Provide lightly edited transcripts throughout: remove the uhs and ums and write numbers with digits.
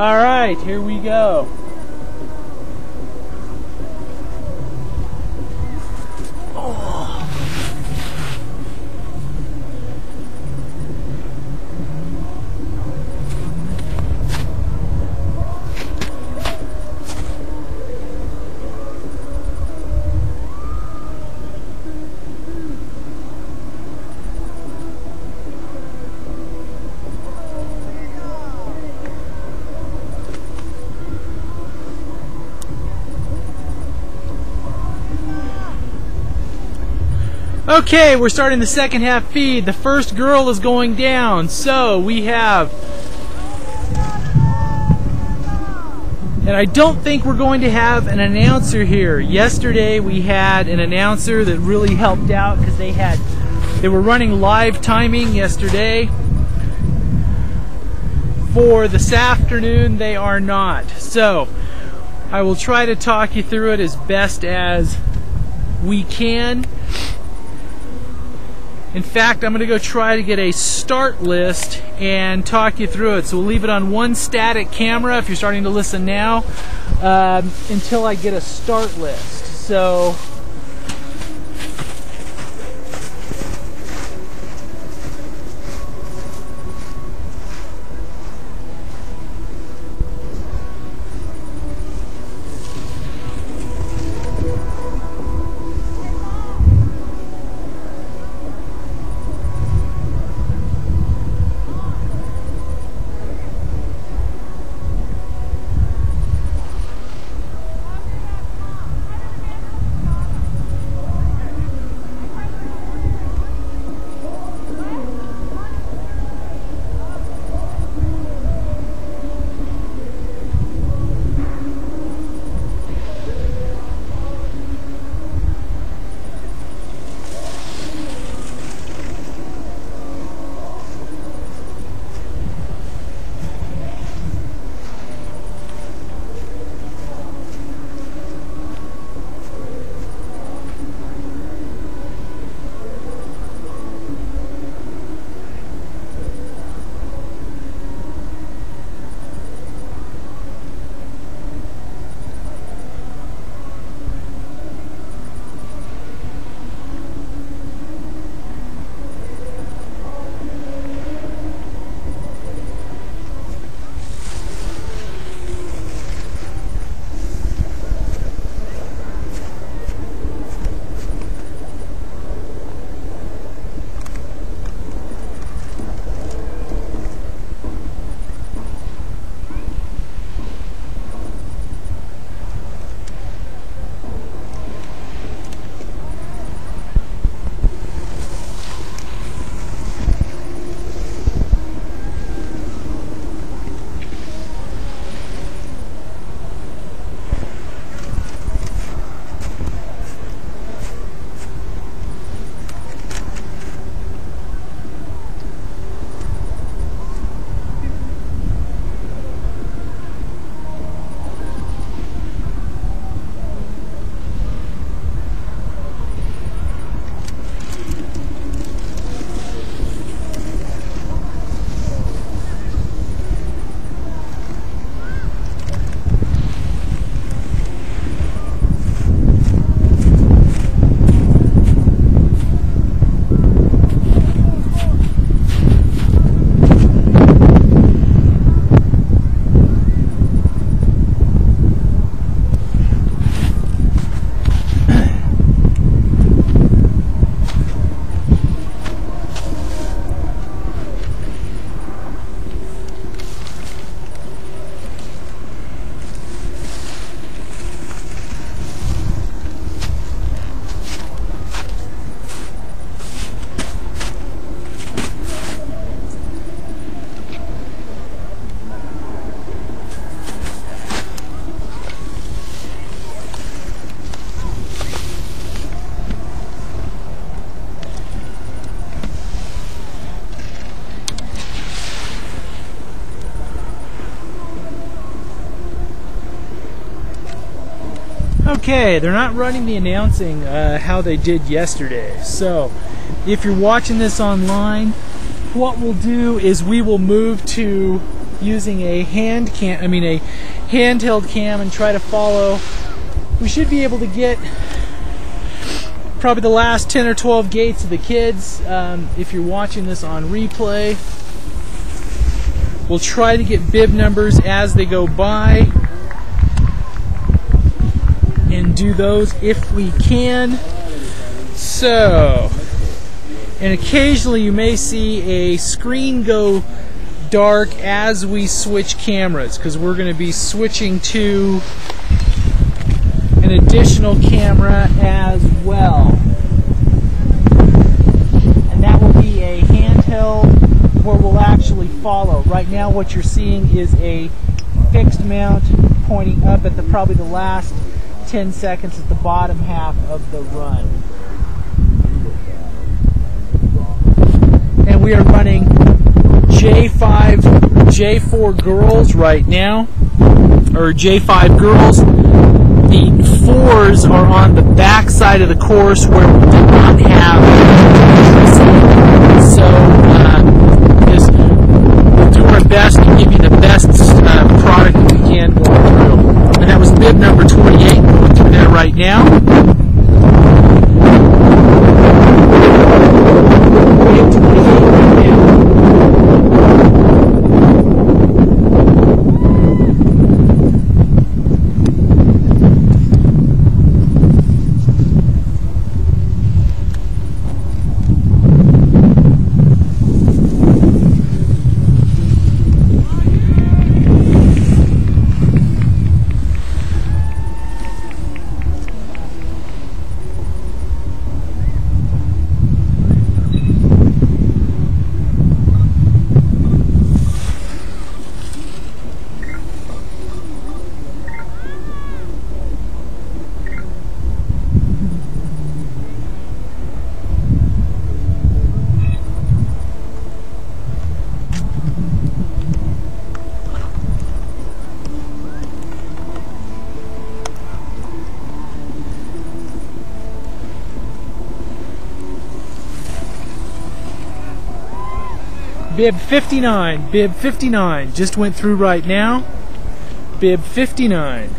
All right, here we go. Okay, we're starting the second half feed. The first girl is going down. So we have, and I don't think we're going to have an announcer here. Yesterday we had an announcer that really helped out because they were running live timing yesterday. For this afternoon they are not. So I will try to talk you through it as best as we can. In fact, I'm going to go try to get a start list and talk you through it. So we'll leave it on one static camera if you're starting to listen now until I get a start list. So okay, they're not running the announcing how they did yesterday. So if you're watching this online, what we'll do is we will move to using a handheld cam and try to follow. We should be able to get probably the last 10 or 12 gates of the kids. If you're watching this on replay, we'll try to get bib numbers as they go by and do those if we can. So, and occasionally you may see a screen go dark as we switch cameras, because we're going to be switching to an additional camera as well. And that will be a handheld where we'll actually follow. Right now what you're seeing is a fixed mount pointing up at probably the last 10 seconds at the bottom half of the run. And we are running J5, J4 girls right now, or J5 girls. The 4s are on the back side of the course where we did not have electricity. So we'll do our best to give you the best product that we can going through. And that was bib number 28 going through there right now. Bib 28 right now. Bib 59 just went through right now. Bib 59.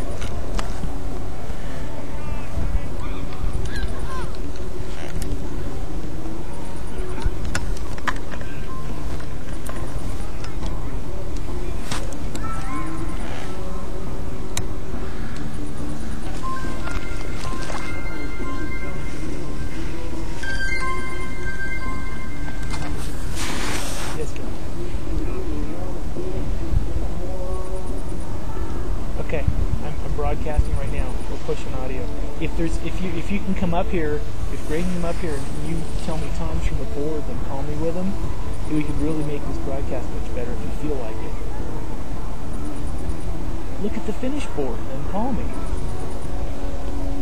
Okay, I'm broadcasting right now. We're pushing audio. If you can come up here, if Greg can come up here and you tell me times from the board, then call me with them. We could really make this broadcast much better if you feel like it. Look at the finish board and call me.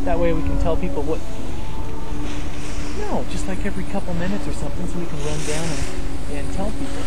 That way we can tell people what. No, just like every couple minutes or something, so we can run down and tell people.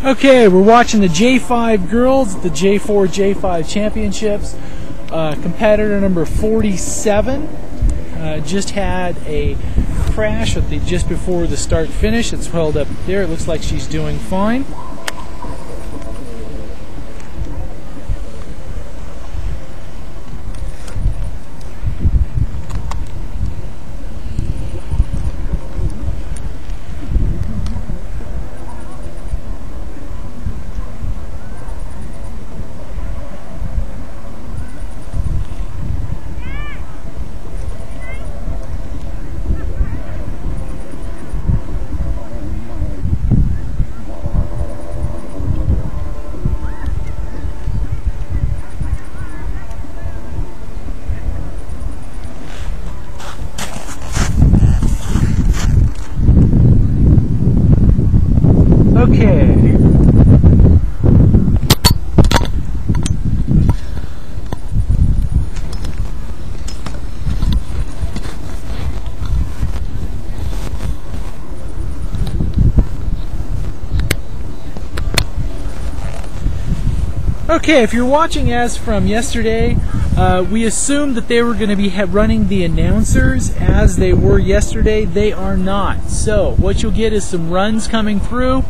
Okay, we're watching the J5 girls, the J4, J5 championships. Competitor number 47 just had a crash just before the start finish. It's held up there. It looks like she's doing fine. Okay. Okay, if you're watching as from yesterday, we assumed that they were going to be running the announcers as they were yesterday. They are not. So what you'll get is some runs coming through.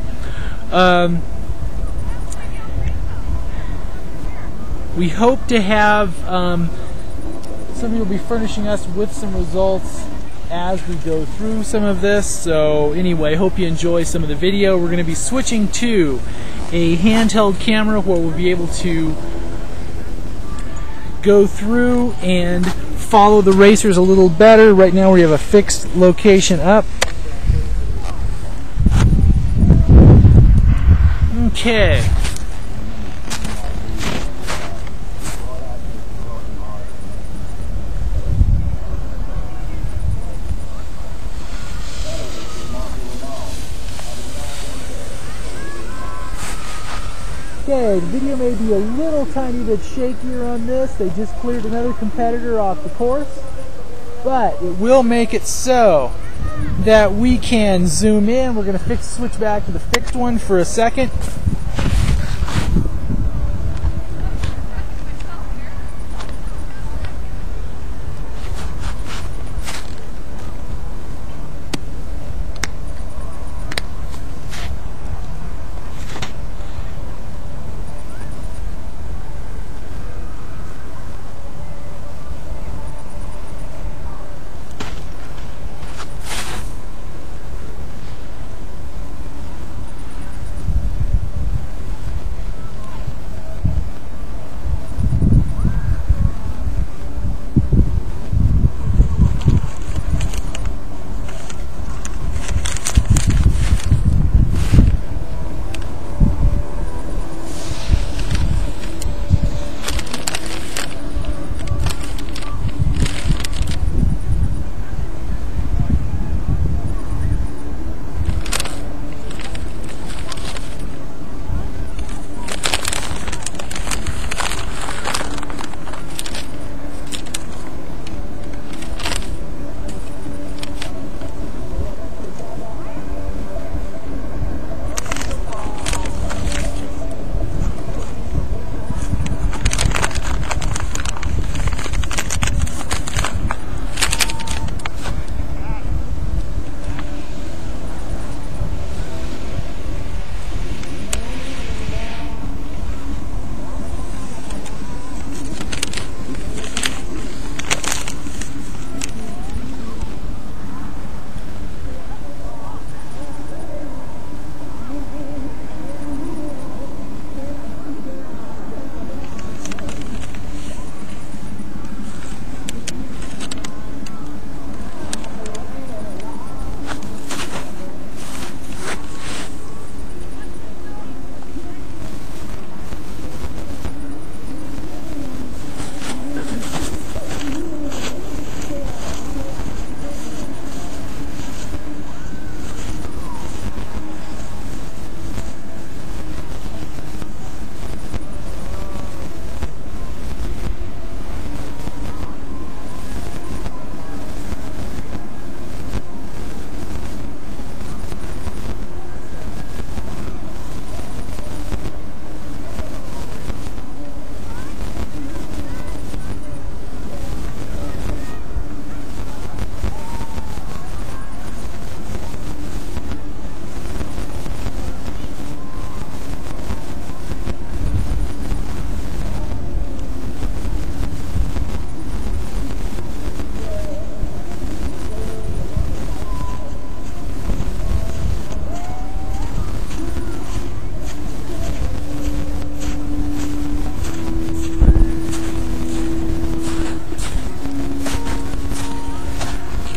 We hope to have somebody will be furnishing us with some results as we go through some of this. So anyway, hope you enjoy some of the video. We're going to be switching to a handheld camera where we'll be able to go through and follow the racers a little better. Right now we have a fixed location up. Okay. Okay, the video may be a little tiny bit shakier on this. They just cleared another competitor off the course, but it will make it so that we can zoom in. We're going to switch back to the fixed one for a second.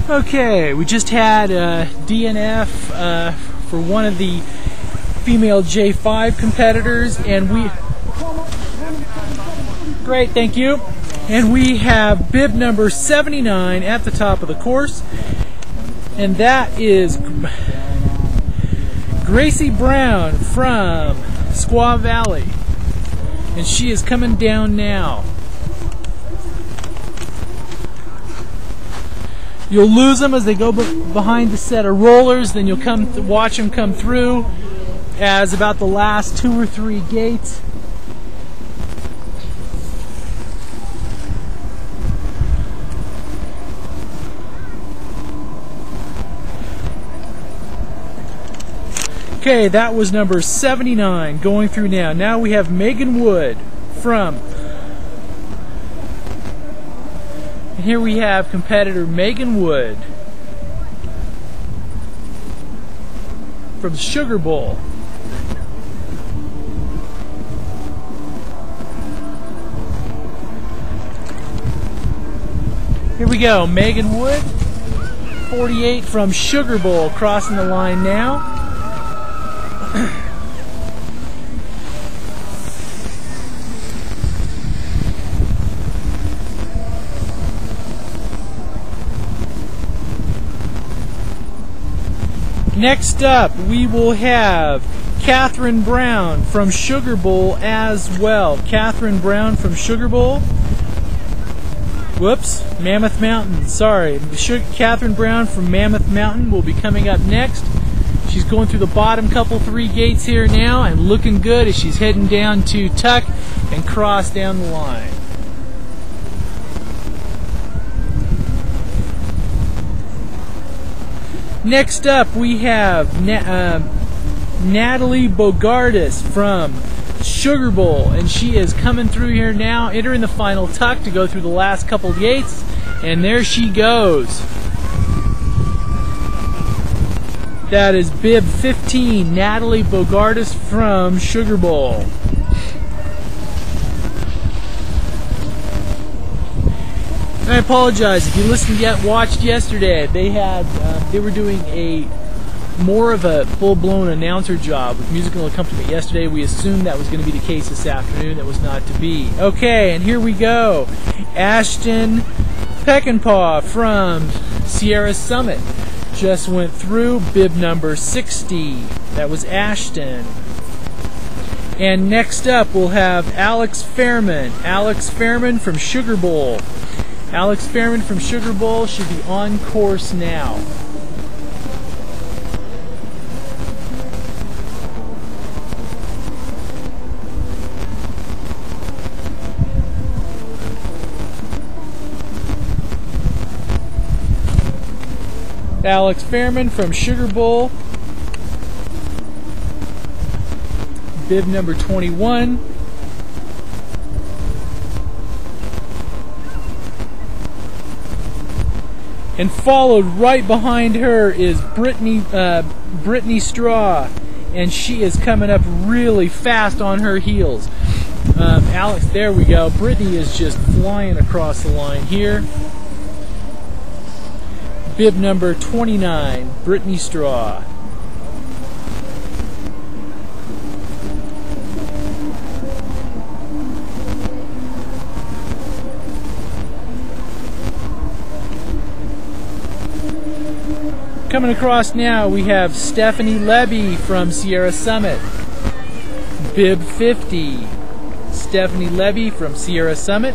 Okay, we just had a DNF for one of the female J5 competitors, and great, thank you. And we have bib number 79 at the top of the course, and that is Gracie Brown from Squaw Valley, and she is coming down now. You'll lose them as they go behind the set of rollers, then you'll watch them come through as about the last 2 or 3 gates. Okay, that was number 79 going through now. Now we have Megan Wood from... And here we have competitor Megan Wood from Sugar Bowl. Here we go, Megan Wood, 48 from Sugar Bowl, crossing the line now. Next up, we will have Catherine Brown from Sugar Bowl as well. Catherine Brown from Sugar Bowl. Whoops, Mammoth Mountain, sorry. Catherine Brown from Mammoth Mountain will be coming up next. She's going through the bottom couple 3 gates here now and looking good as she's heading down to tuck and cross down the line. Next up we have Natalie Bogardus from Sugar Bowl, and she is coming through here now, entering the final tuck to go through the last couple gates, and there she goes. That is bib 15, Natalie Bogardus from Sugar Bowl. And I apologize if you watched yesterday. They were doing more of a full-blown announcer job with musical accompaniment yesterday. We assumed that was going to be the case this afternoon. That was not to be. Okay, and here we go. Ashton Peckinpah from Sierra Summit just went through, bib number 60. That was Ashton. And next up we'll have Alex Fairman. Alex Fairman from Sugar Bowl. Alex Fairman from Sugar Bowl should be on course now. Alex Fairman from Sugar Bowl, bib number 21. And followed right behind her is Brittany Straw, and she is coming up really fast on her heels. Alex, there we go. Brittany is just flying across the line here. Bib number 29, Brittany Straw. Coming across now, we have Stephanie Levy from Sierra Summit. Bib 50, Stephanie Levy from Sierra Summit.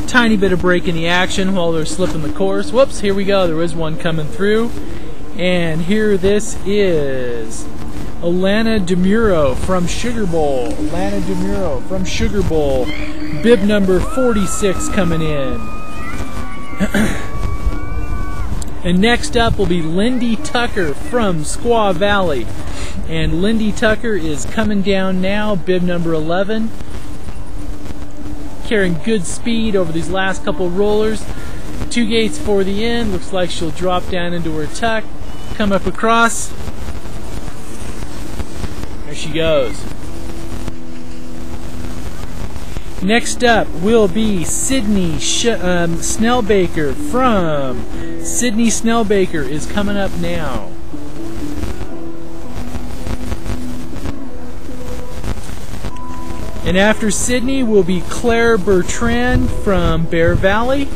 Tiny bit of break in the action while they're slipping the course. Whoops, here we go. There is one coming through. And here this is Alana DeMuro from Sugar Bowl. Alana DeMuro from Sugar Bowl. Bib number 46 coming in. And next up will be Lindy Tucker from Squaw Valley. And Lindy Tucker is coming down now, bib number 11. carrying good speed over these last couple rollers. 2 gates for the end. Looks like she'll drop down into her tuck, come up across. There she goes. Next up will be Sydney Snellbaker from Sydney Snellbaker is coming up now. And after Sydney will be Claire Bertrand from Bear Valley.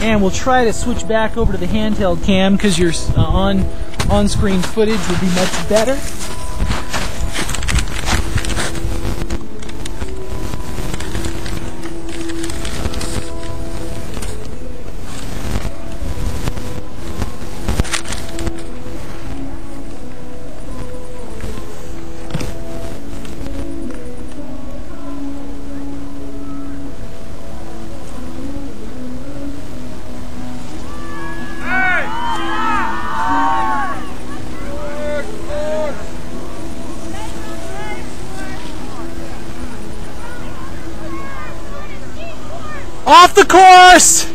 And we'll try to switch back over to the handheld cam because your on-screen footage will be much better. Off the course!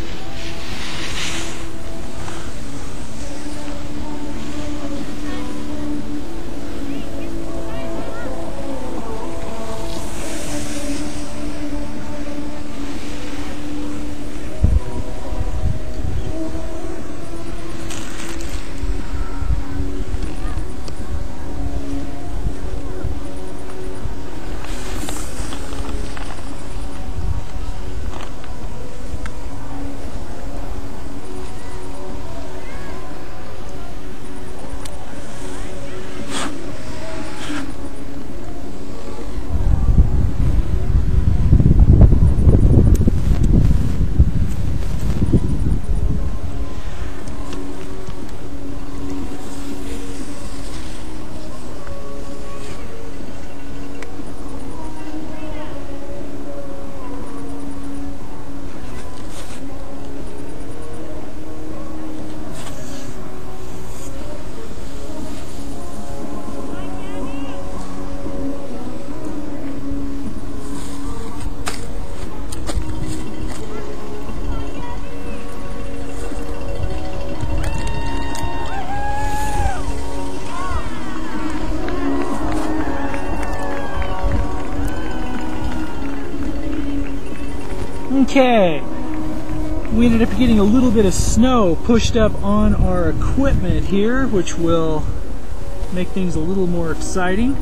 Okay, we ended up getting a little bit of snow pushed up on our equipment here, which will make things a little more exciting.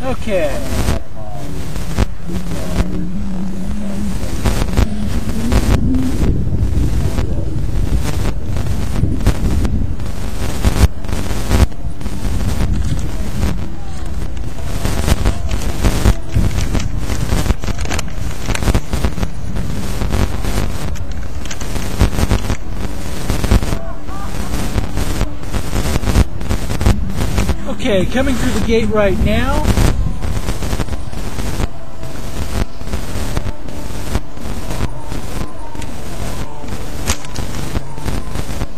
Okay. Okay, coming through the gate right now.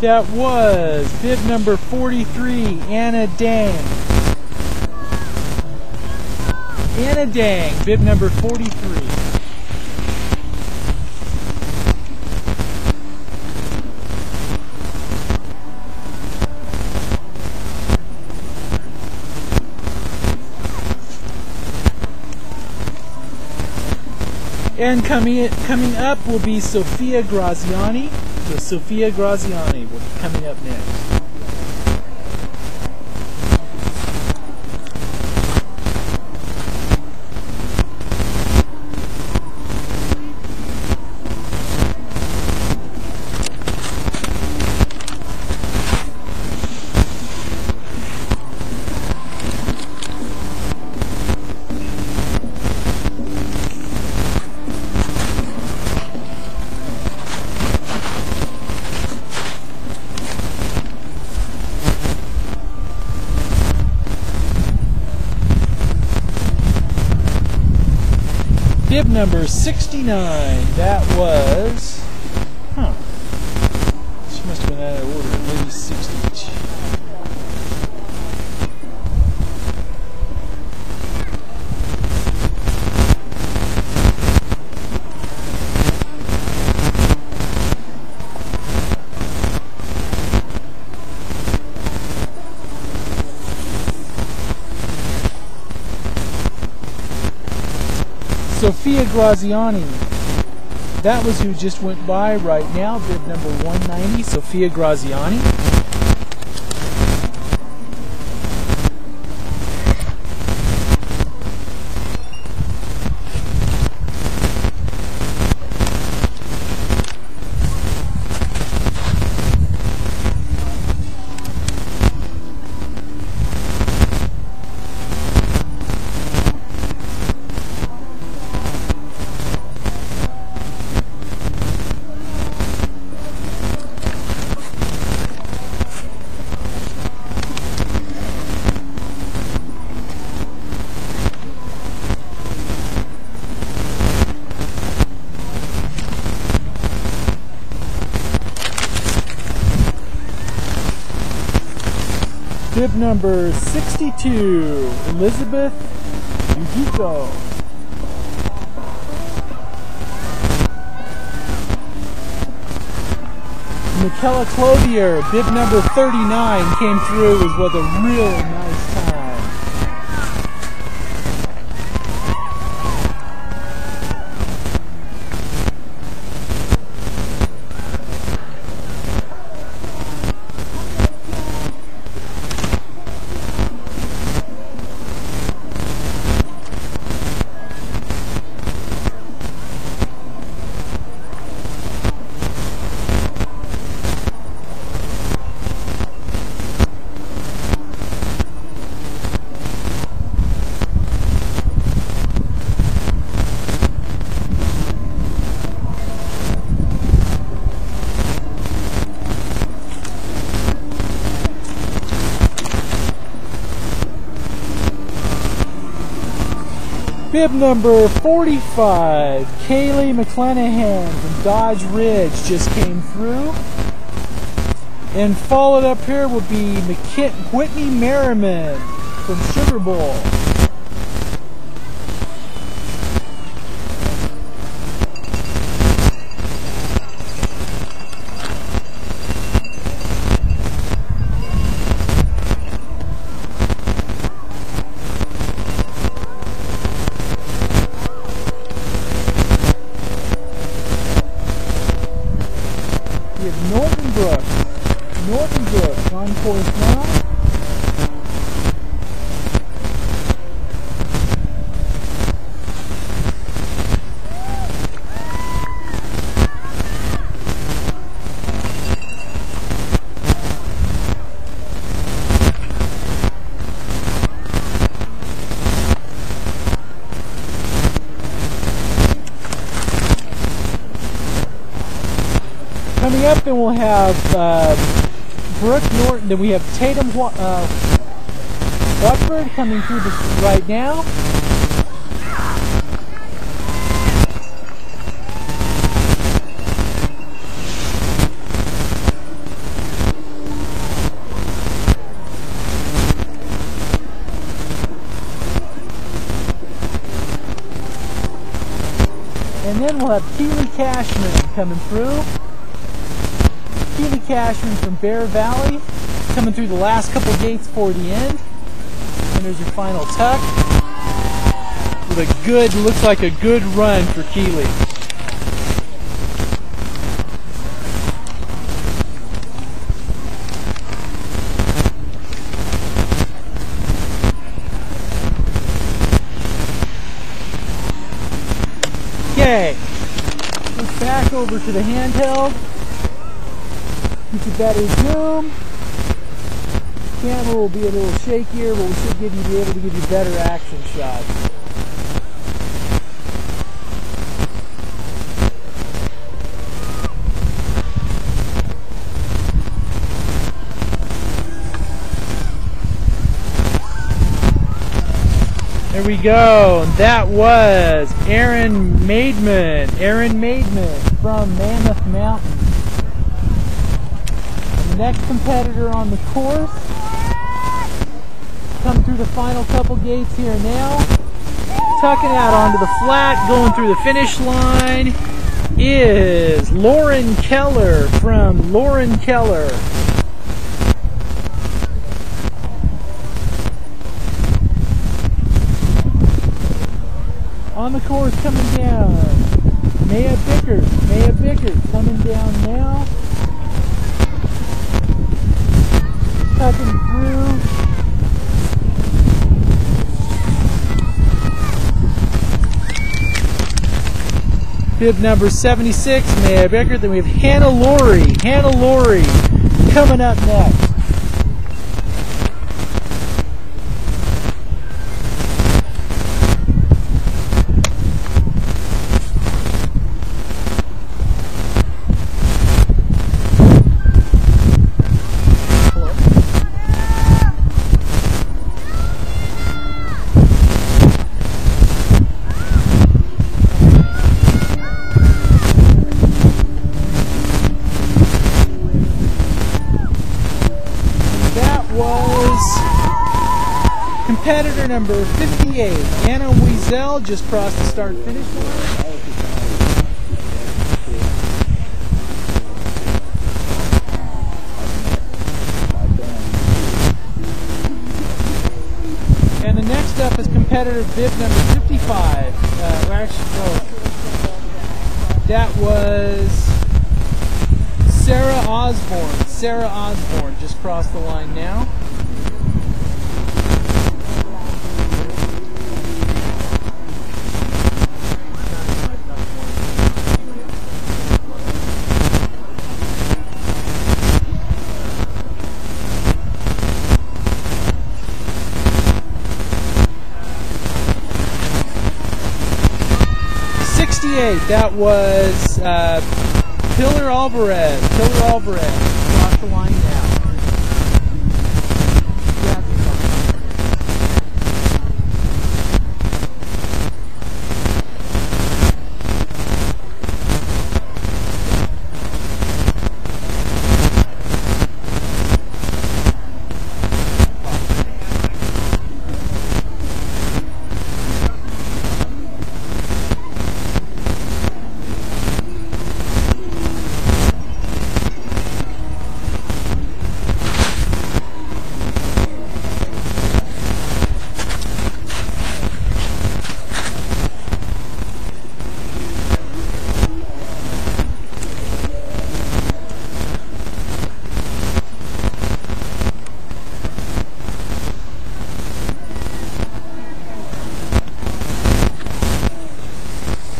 That was bib number 43, Anna Dang. Anna Dang, bib number 43. And coming up will be Sofia Graziani. So Sofia Graziani will be coming up next. Bib number 69, that was, she must have been out of order, maybe 62. Sofia Graziani, that was who just went by right now, bib number 190, Sofia Graziani. Bib number 62, Elizabeth Yugiko. Michaela Clothier, bib number 39, came through with a really nice time. Bib number 45, Kaylee McClanahan from Dodge Ridge just came through. And followed up here will be Whitney Merriman from Sugar Bowl. Northern Brook on course now. Coming up, then we'll have Brooke Norton. Then we have Tatum Watford coming through this right now. And then we'll have Keely Cashman coming through. Keely Cashman from Bear Valley, coming through the last couple gates for the end. And there's your final tuck. with a good, looks like a good run for Keeley. Okay, let's back over to the handheld. Get you better zoom. Camera will be a little shakier, but we should be able to give you better action shots. There we go. And that was Aaron Maidman from Mammoth Mountain. And the next competitor on the course, come through the final couple gates here now, tucking out onto the flat, going through the finish line, is Lauren Keller from Lauren Keller. On the course coming down, Maya Bickers coming down now, tucking through. Bib number 76, Maya Bickers. Then we have Hannah Laurie coming up next. Competitor number 58, Anna Wiesel, just crossed the start-finish line. And the next up is competitor bib number 55. That was Sarah Osborne. Sarah Osborne just crossed the line now. That was Pillar Alvarez. Across the line now.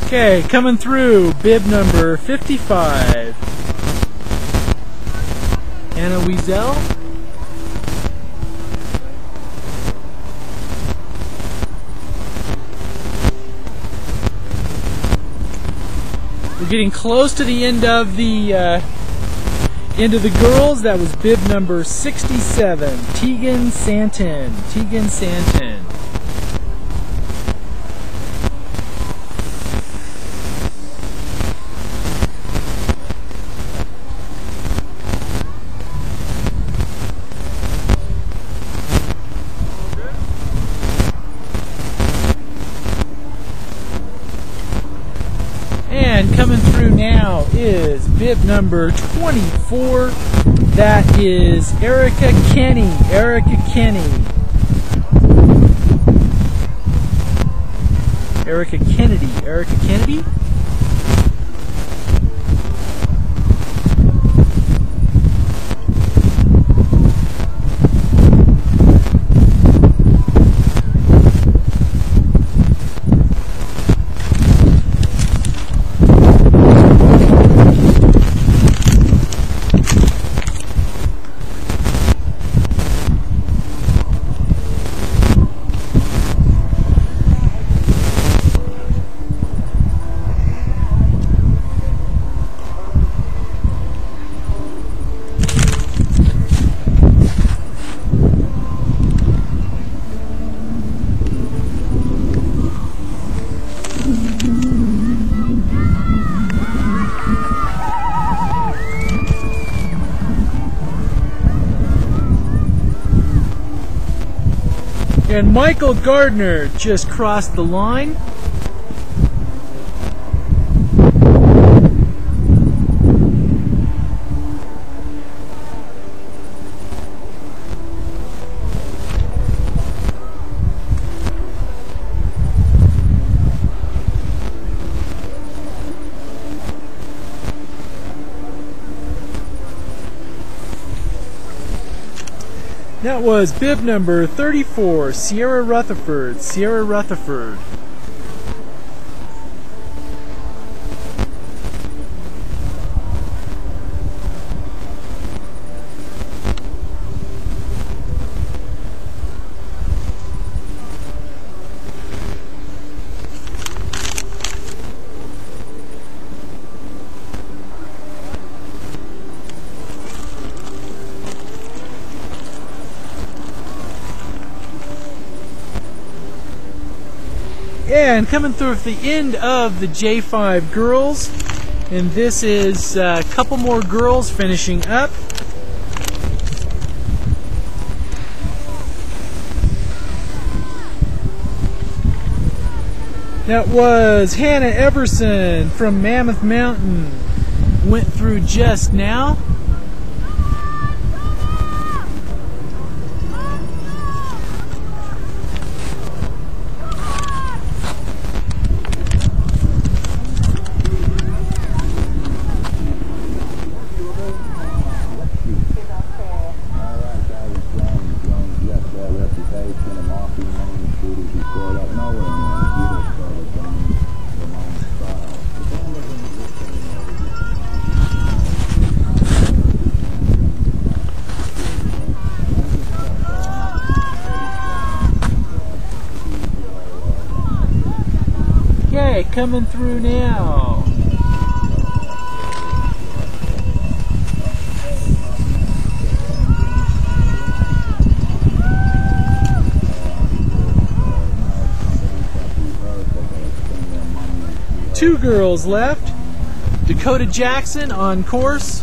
'Kay, coming through, bib number 55. Anna Wiesel. We're getting close to the end of the girls. That was bib number 67, Tegan Santon. And coming through now is bib number 24. That is Erica Kenny. Erica Kennedy. Erica Kennedy? And Michael Gardner just crossed the line. That was bib number 34, Sierra Rutherford. Sierra Rutherford. And coming through at the end of the J5 girls, and this is a couple more girls finishing up. That was Hannah Everson from Mammoth Mountain, went through just now. Okay, coming through now. Two girls left. Dakota Jackson on course.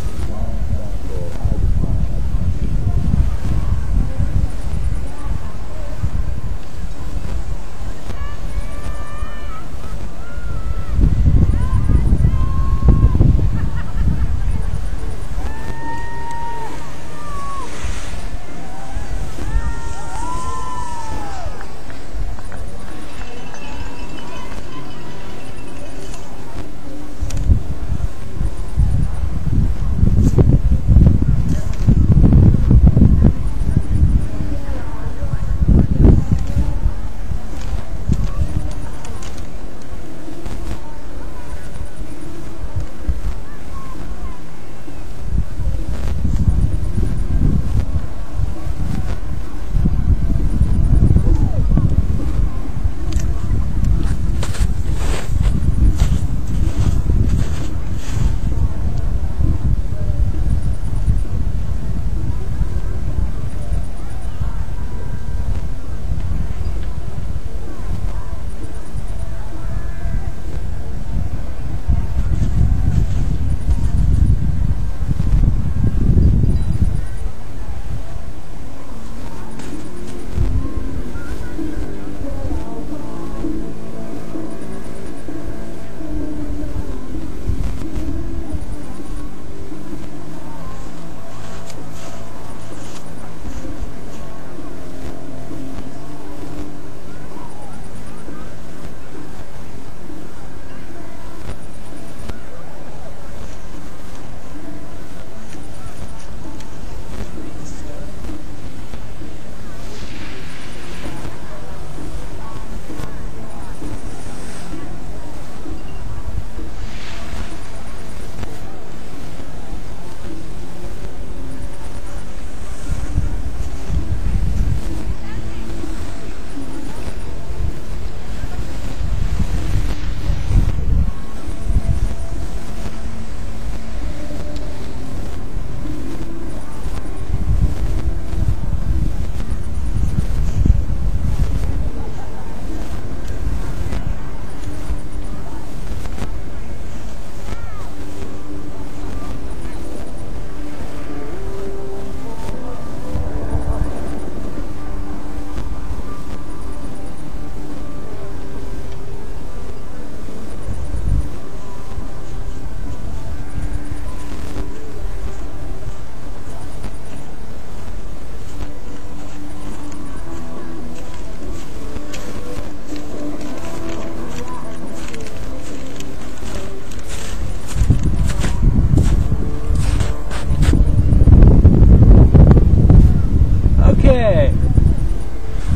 Okay.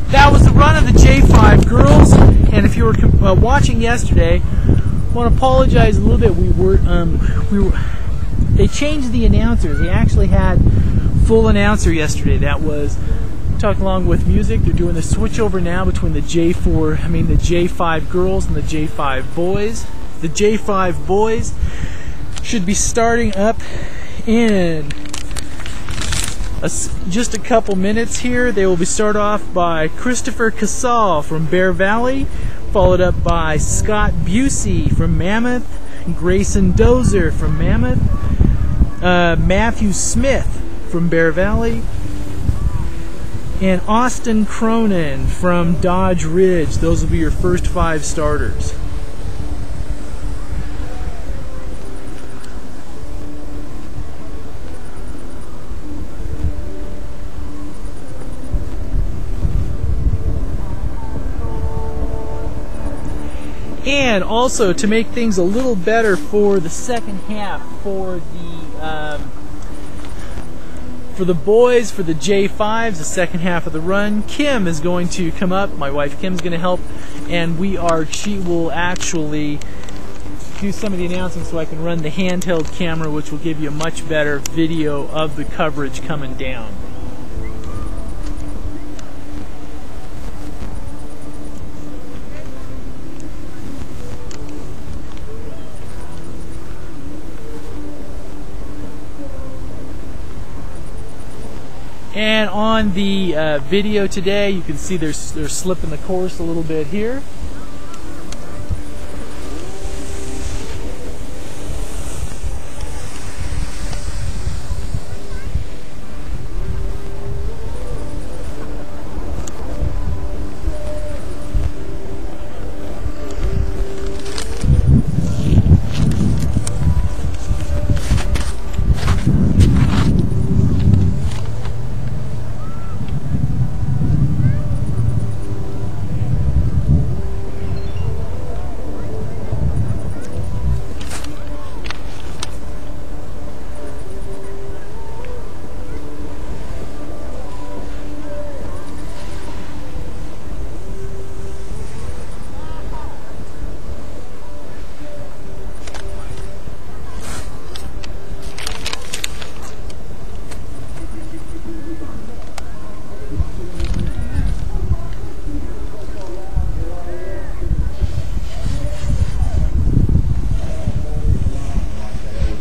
That was the run of the J5 girls, and if you were watching yesterday, I want to apologize a little bit. They changed the announcers. They actually had full announcer yesterday. That was talking along with music. They're doing the switch over now between the J5 girls and the J5 boys. The J5 boys should be starting up in just a couple minutes here. They will be started off by Christopher Casal from Bear Valley, followed up by Scott Busey from Mammoth, Grayson Dozer from Mammoth, Matthew Smith from Bear Valley, and Austin Cronin from Dodge Ridge. Those will be your first 5 starters. And also, to make things a little better for the second half, for the boys, for the J5s, the second half of the run, Kim is going to come up. My wife Kim's going to help, and she will actually do some of the announcing, so I can run the handheld camera, which will give you a much better video of the coverage coming down. And on the video today, you can see they're slipping the course a little bit here.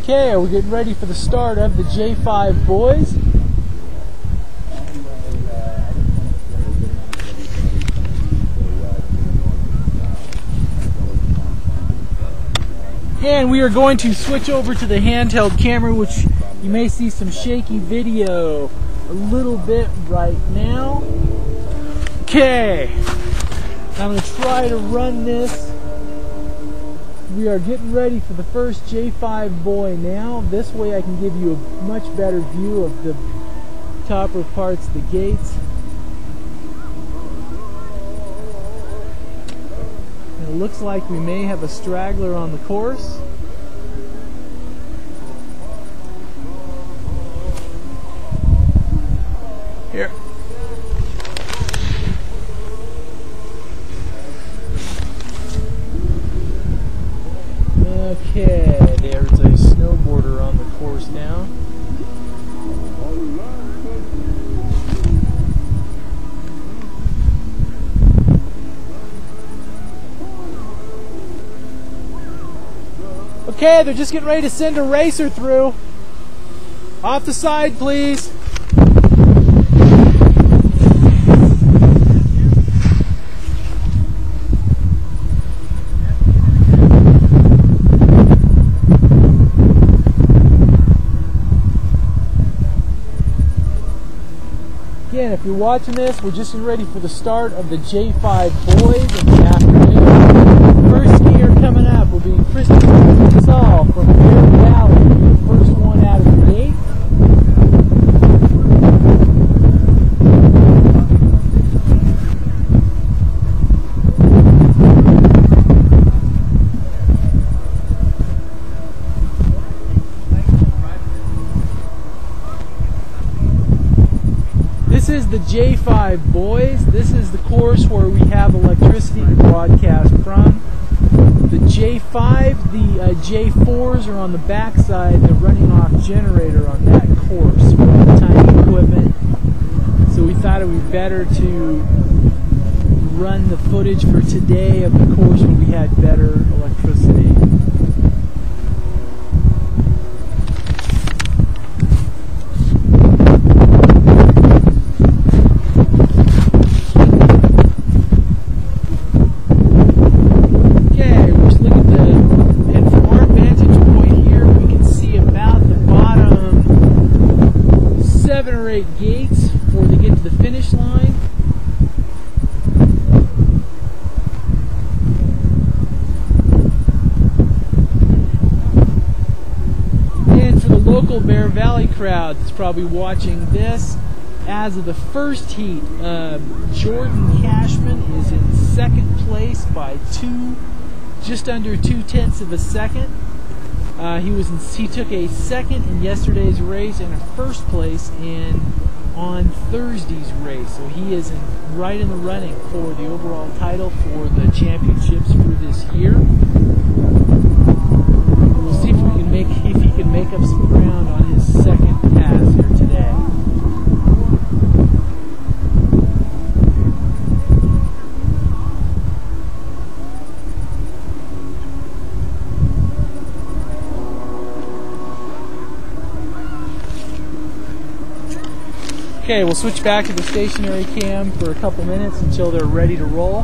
Okay, we're getting ready for the start of the J5 boys. And we are going to switch over to the handheld camera, which you may see some shaky video a little bit right now. Okay, I'm going to try to run this. We are getting ready for the first J5 boy now. This way I can give you a much better view of the topper parts of the gates. And it looks like we may have a straggler on the course. Here. Okay, there's a snowboarder on the course now. Okay, they're just getting ready to send a racer through. Off the side, please. Again, if you're watching this, we're just ready for the start of the J5 boys in the afternoon. First skier coming up will be Christopher Casal from Bear Valley, the first one out of the gate. This is the J5 boys. This is the course where we have electricity to broadcast from. The J5, the J4s are on the backside. They're running off generator on that course for all the timing equipment. So we thought it would be better to run the footage for today of the course when we had better electricity. Gates before they get to the finish line. And for the local Bear Valley crowd that's probably watching this, as of the first heat, Jordan Cashman is in second place by just under 2/10 of a second. He took a second in yesterday's race and a first place on Thursday's race. So he is right in the running for the overall title for the championships for this year. We'll see if he can make up some ground on his second pass here today. Okay, we'll switch back to the stationary cam for a couple minutes until they're ready to roll.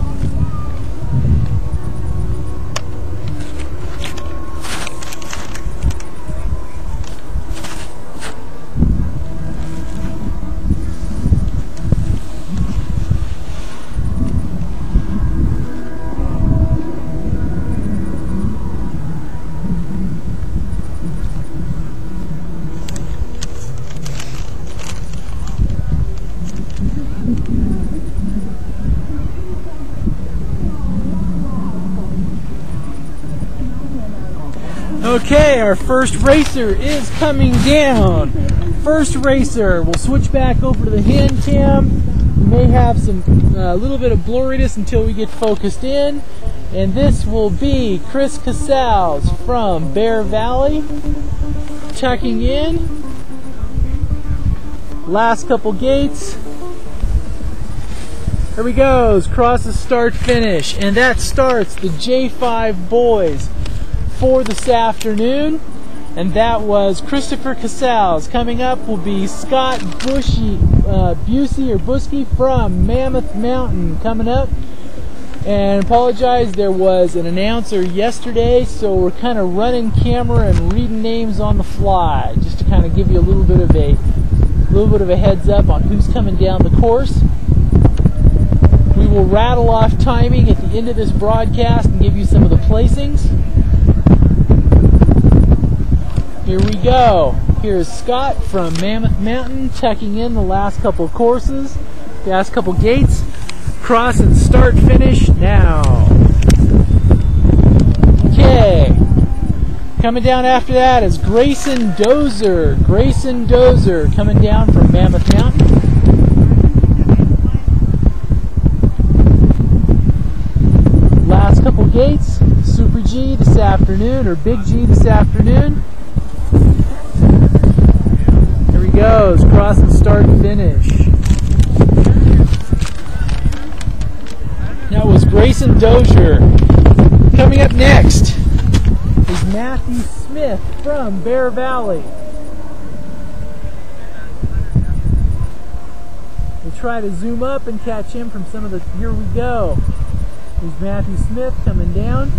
Okay, our first racer is coming down. First racer. We'll switch back over to the hand cam. We may have a little bit of blurriness until we get focused in. And this will be Chris Casals from Bear Valley. Tucking in. Last couple gates. There he goes. Crosses start finish. And that starts the J5 boys for this afternoon, and that was Christopher Casals. Coming up will be Scott Busey from Mammoth Mountain coming up. And apologize, there was an announcer yesterday, so we're kind of running camera and reading names on the fly, just to kind of give you a little bit of a heads up on who's coming down the course. We will rattle off timing at the end of this broadcast and give you some of the placings. Here we go. Here's Scott from Mammoth Mountain tucking in the last couple courses, the last couple gates. Cross and start finish now. Okay. Coming down after that is Grayson Dozer. Grayson Dozer coming down from Mammoth Mountain. Last couple gates. Super G this afternoon, or Big G this afternoon. Goes cross and start finish. That was Grayson Dozier. Coming up next is Matthew Smith from Bear Valley. We'll try to zoom up and catch him from some of the. Here we go. There's Matthew Smith coming down.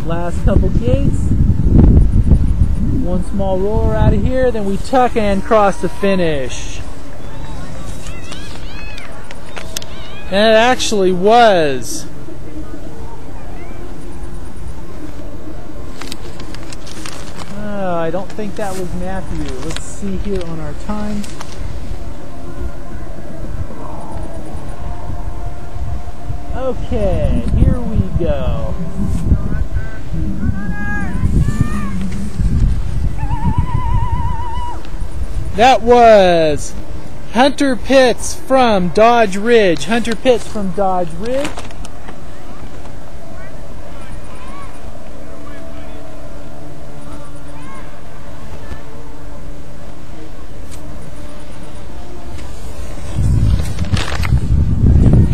Last couple gates. One small roller out of here, then we tuck and cross the finish. And it actually was I don't think that was Matthew. Let's see here on our times. Okay, here we go. That was Hunter Pitts from Dodge Ridge. Hunter Pitts from Dodge Ridge.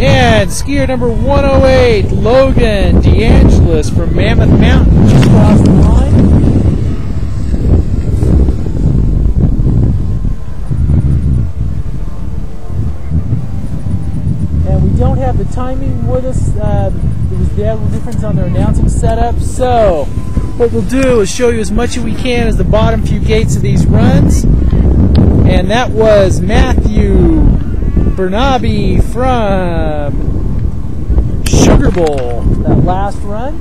And skier number 108, Logan DeAngelis from Mammoth Mountain, just crossed the line. And we don't have the timing with us. There was a little difference on their announcing setup. So what we'll do is show you as much as we can as the bottom few gates of these runs. And that was Matthew Bernabe from Sugar Bowl, that last run.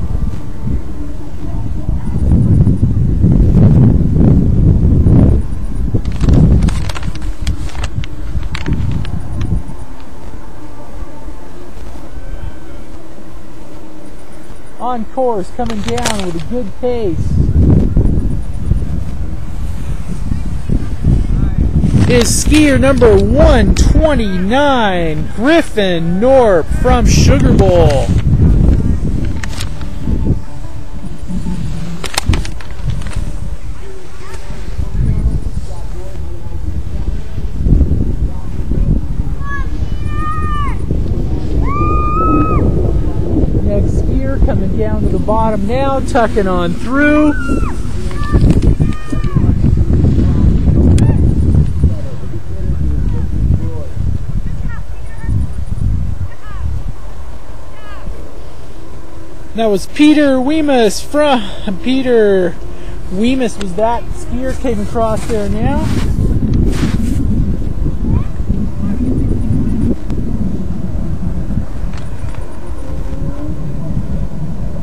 On course, coming down with a good pace, is skier number 129, Griffin Norp from Sugar Bowl. Next skier coming down to the bottom now, tucking on through. That was Peter Weemus was that skier, came across there now.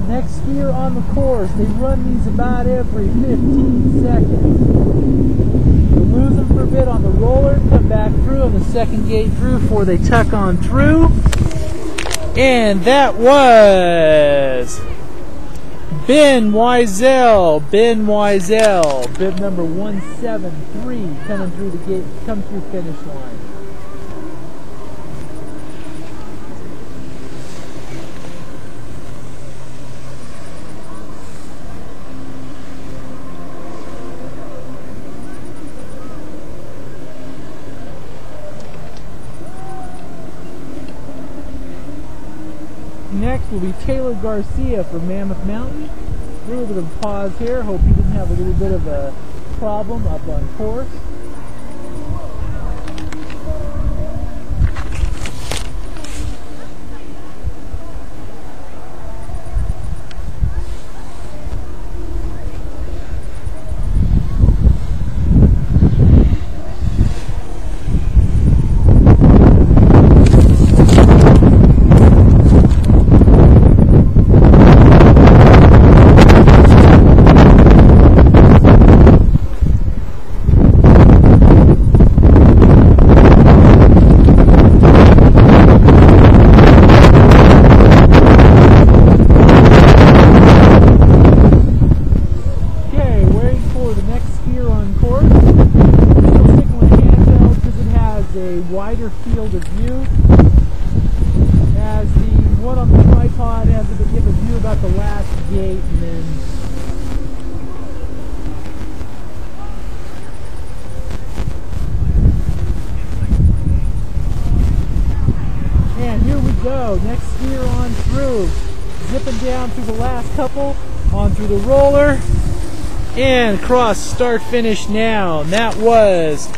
Next skier on the course. They run these about every 15 seconds. They lose them for a bit on the roller, come back through on the second gate through before they tuck on through. And that was Ben Wiesel, bib number 173, coming through the gate, come through finish line. Next will be Taylor Garcia from Mammoth Mountain. A little bit of a pause here. Hope he didn't have a little bit of a problem up on course. Wider field of view, as the one on the tripod has to give a view about the last gate, and then and here we go, next skier on through, zipping down through the last couple, on through the roller, and across start finish now, and that was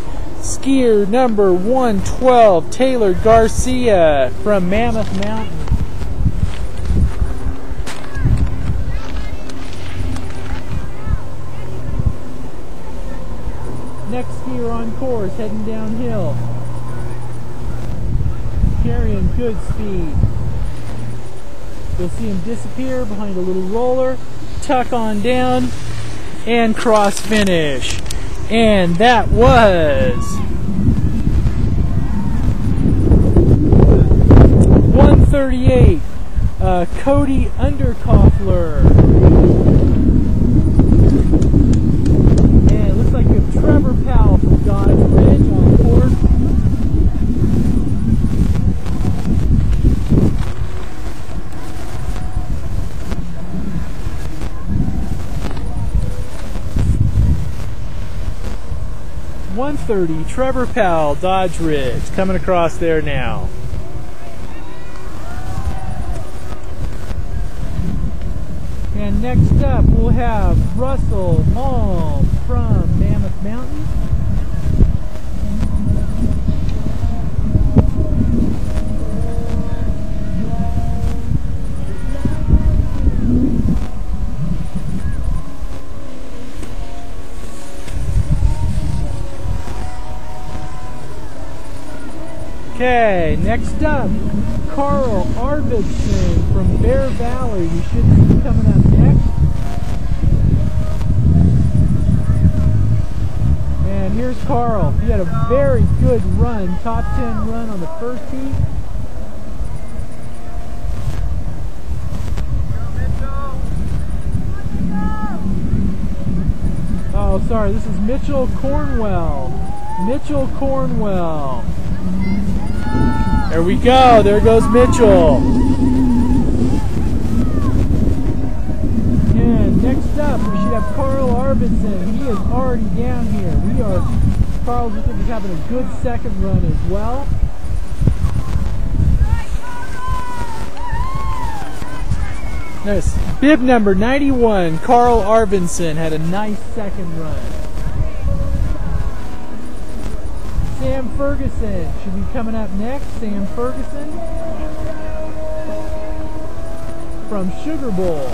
skier number 112, Taylor Garcia from Mammoth Mountain. Next skier on course, heading downhill, carrying good speed. You'll see him disappear behind a little roller, tuck on down, and cross finish. And that was 138, Cody Underkoffler. And it looks like we have Trevor Powell from Dodge Ridge on course. 130, Trevor Powell, Dodge Ridge, coming across there now. And next up, we'll have Russell Malm from Mammoth Mountain. Okay, next up, Carl Arvidsson from Bear Valley. We should be coming up next. And here's Carl. He had a very good run, top 10 run on the first heat. Oh, sorry, this is Mitchell Cornwell. Mitchell Cornwell. There we go. There goes Mitchell. And next up, we should have Carl Arvidsson. He is already down here. Carl looks like he's having a good second run as well. Nice. Bib number 91, Carl Arvidsson, had a nice second run. Sam Ferguson should be coming up next. Sam Ferguson from Sugar Bowl.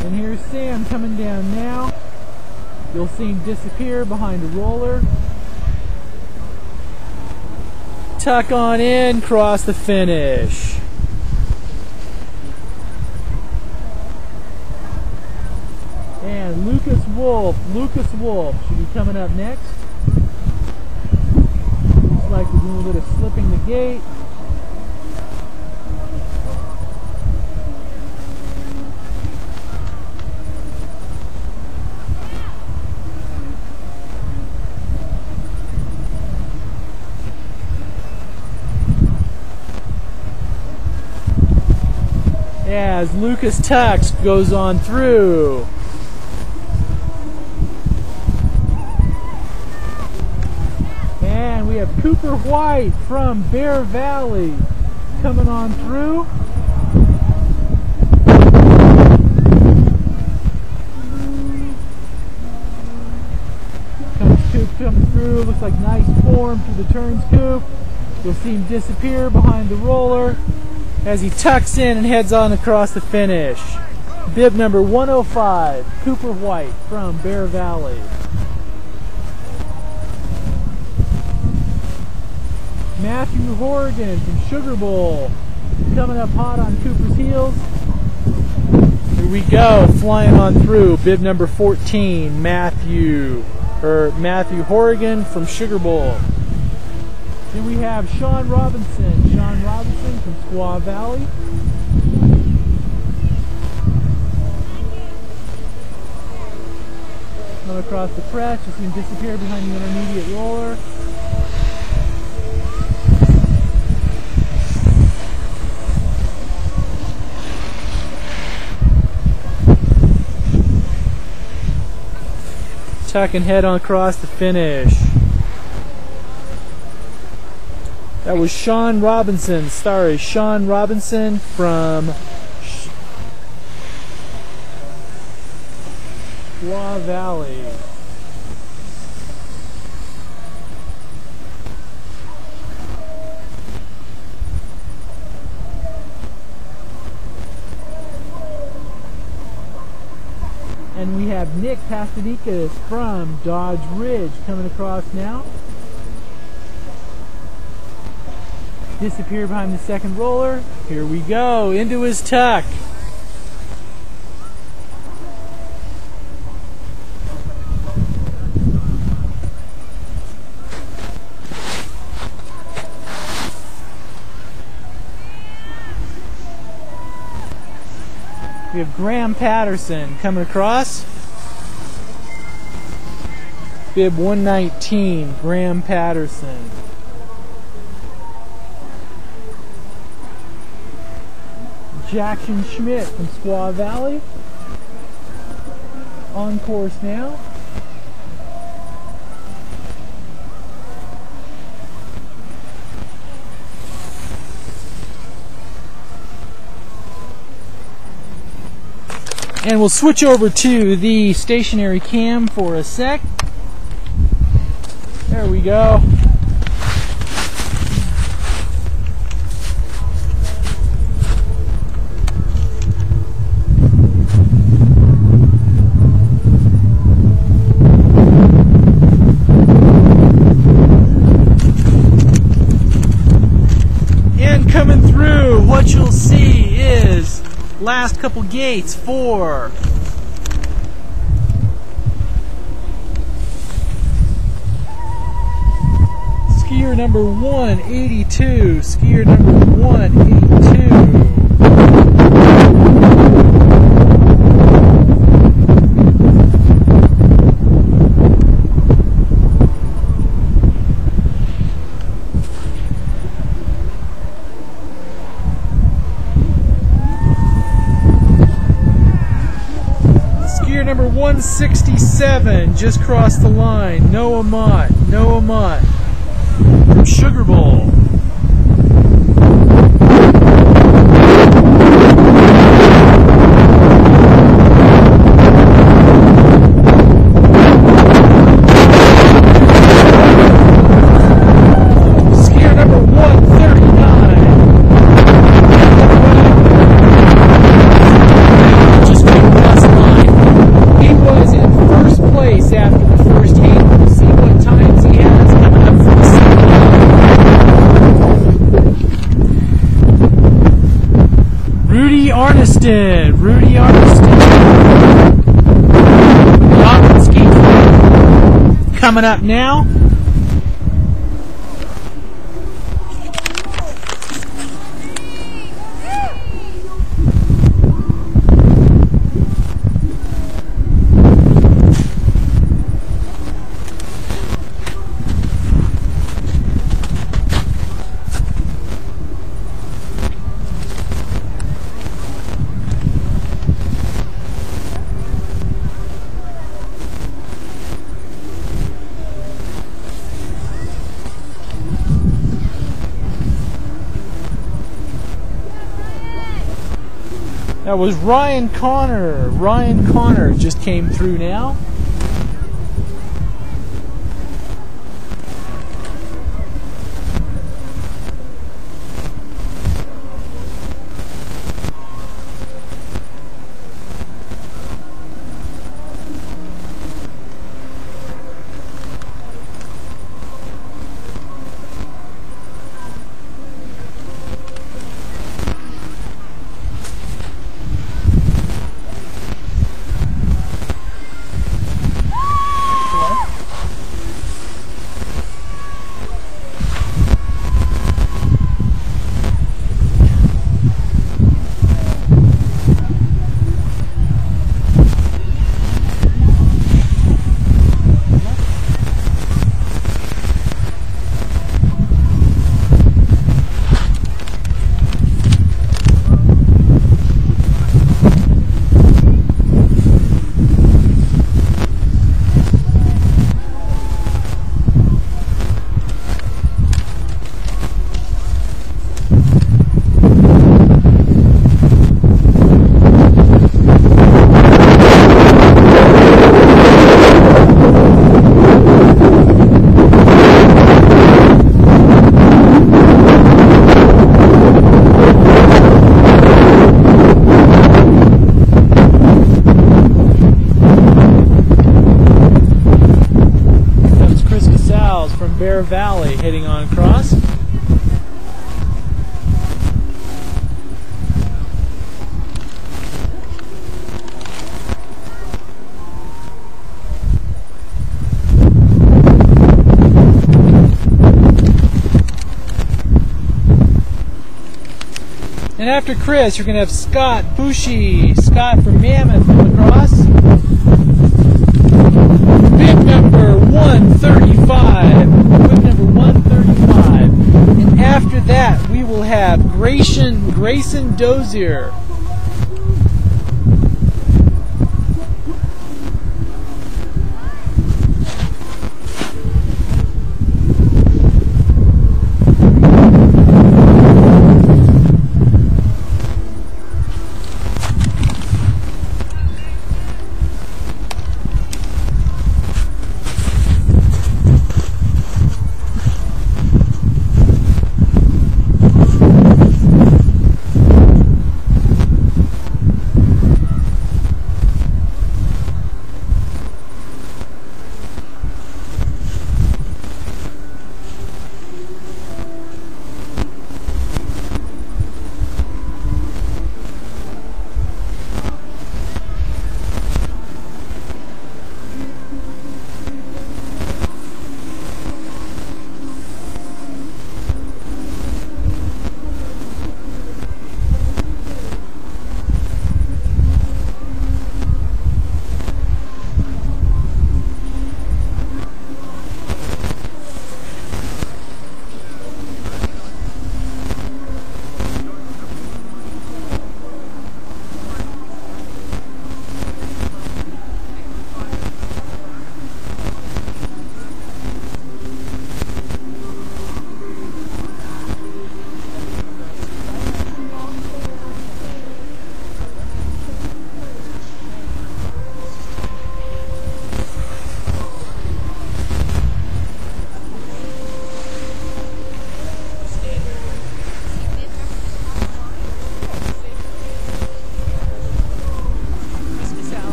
And here's Sam coming down now. You'll see him disappear behind a roller. Tuck on in, cross the finish. And Lucas Wolf should be coming up next. Looks like we're doing a little bit of slipping the gate. As Lucas Tux goes on through. And we have Cooper White from Bear Valley coming on through. Coop coming through, looks like nice form through the turns, Coop. You'll see him disappear behind the roller as he tucks in and heads on across the finish. Bib number 105, Cooper White from Bear Valley. Matthew Horgan from Sugar Bowl coming up hot on Cooper's heels. Here we go, flying on through. Bib number 14, Matthew Horgan from Sugar Bowl. Then we have Sean Robinson from Squaw Valley. Come across the press, just going to disappear behind the intermediate roller. Tuck and head on across the finish. That was Sean Robinson from Squaw Valley. And we have Nick Pastadikas from Dodge Ridge coming across now. Disappear behind the second roller. Here we go, into his tuck. We have Graham Patterson coming across. Bib 119, Graham Patterson. Jackson Schmidt from Squaw Valley. on course now. And we'll switch over to the stationary cam for a sec. There we go. And coming through, what you'll see is last couple gates for skier number 182, skier number 182. Number 167 just crossed the line. Noah Mott from Sugar Bowl. Skier number 139. Just came across the line. He was in first place after the first heat. We'll see what times he has coming up for the second heat. Rudy Arneston. Northski coming up now. That was Ryan Connor. Ryan Connor just came through now. Bear Valley heading on across. And after Chris, you're going to have Scott Bushy, Scott from Mammoth across. Bib number 135. Bib number 135. And after that, we will have Grayson Dozier.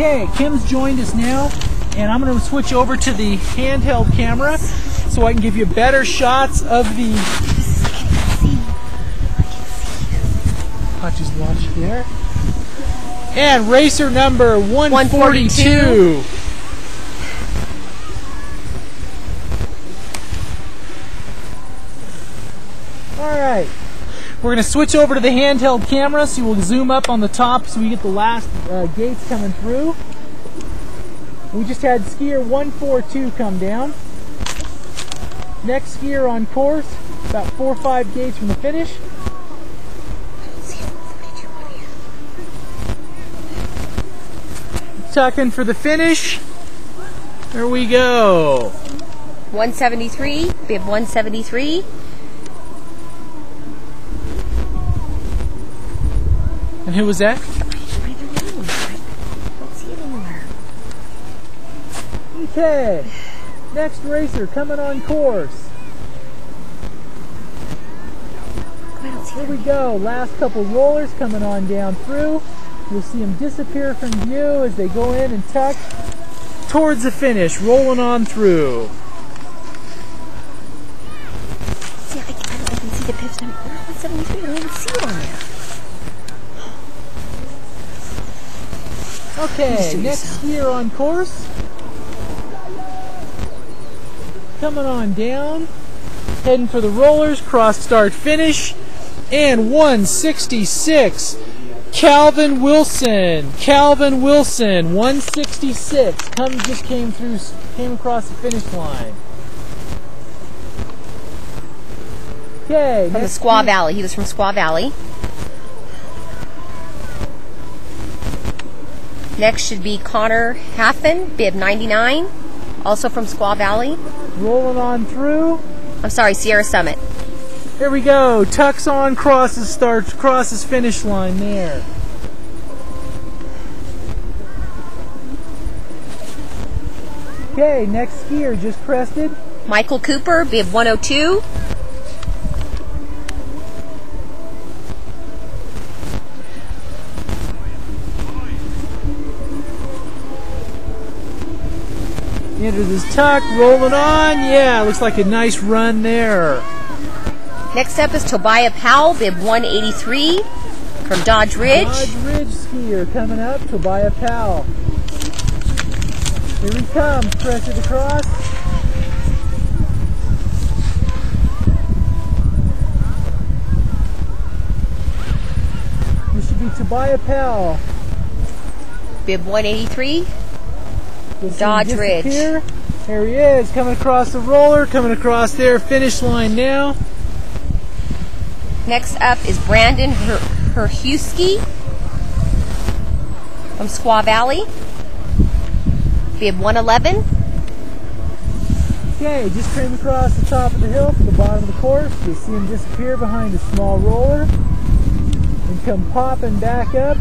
Okay, Kim's joined us now, and I'm going to switch over to the handheld camera so I can give you better shots of the... I'll just watch there. And racer number 142. Alright, we're going to switch over to the handheld camera, so we'll zoom up on the top so we get the last gates coming through. We just had skier 142 come down. Next skier on course, about 4 or 5 gates from the finish. Tucking for the finish. There we go. 173, bib 173. And who was that? I don't see it anywhere. Okay. Next racer coming on course. Here we go. Last couple rollers coming on down through. You'll see them disappear from view as they go in and tuck towards the finish, rolling on through. See, I can see the pitch number 173. I don't even see it on there. Okay, next skier on course. Coming on down. Heading for the rollers, cross start finish. And 166. Calvin Wilson, 166, came across the finish line. Okay, from the Squaw Valley. He was from Squaw Valley. Next should be Connor Haffen, bib 99, also from Squaw Valley. Rolling on through. I'm sorry, Sierra Summit. Here we go. Tucks on, crosses finish line there. Okay, next skier just crested. Michael Cooper, bib 102. Enters his tuck, rolling on. Yeah, looks like a nice run there. Next up is Tobiah Powell, bib 183 from Dodge Ridge. Dodge Ridge skier coming up, Tobiah Powell. Here he comes, crested across. This should be Tobiah Powell. Bib 183, Dodge Ridge. There he is, coming across the roller, coming across their finish line now. Next up is Brandon Herhusky from Squaw Valley. Bib 111. Okay, just came across the top of the hill to the bottom of the course. You see him disappear behind a small roller and come popping back up.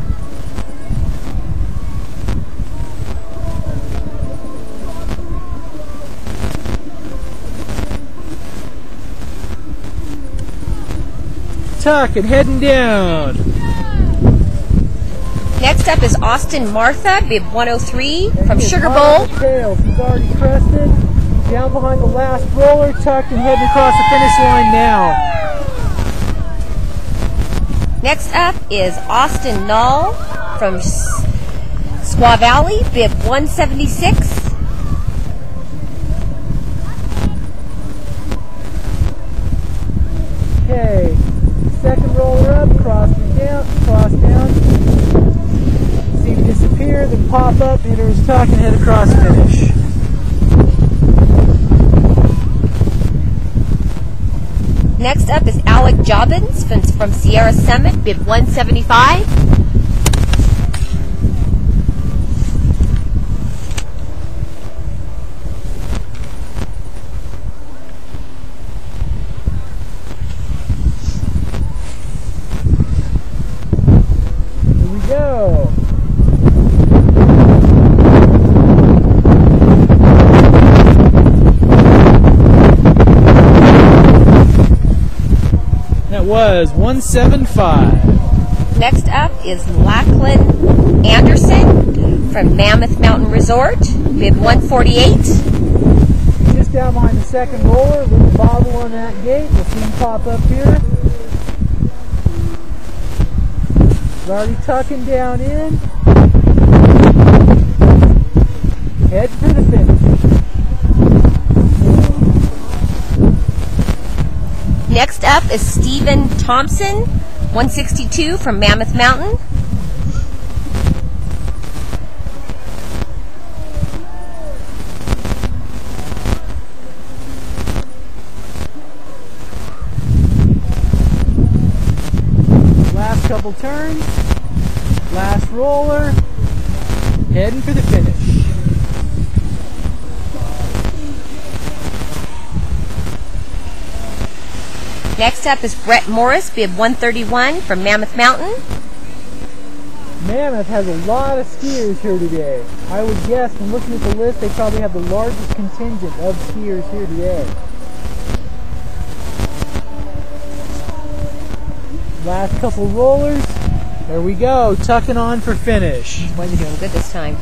Tuck and heading down. Next up is Austin Martha, bib 103 from Sugar Bowl. He's already crested. Down behind the last roller, tucked and heading across the finish line now. Next up is Austin Null from Squaw Valley, bib 176. Okay. Second roller up, cross down. See him disappear, then pop up, enter his tuck, and head across finish. Next up is Alec Jobbins from Sierra Summit, bib 175. Go. That was 175. Next up is Lachlan Anderson from Mammoth Mountain Resort, bib 148. Just down behind the second roller, little bobble on that gate. We'll see him pop up here. He's already tucking down in. Head for the finish. Next up is Stephen Thompson, 162 from Mammoth Mountain. Last couple turns, last roller, heading for the finish. Next up is Brett Morris, bib 131 from Mammoth Mountain. Mammoth has a lot of skiers here today. I would guess from looking at the list they probably have the largest contingent of skiers here today. Last couple rollers. There we go, tucking on for finish. Wasn't doing good this time.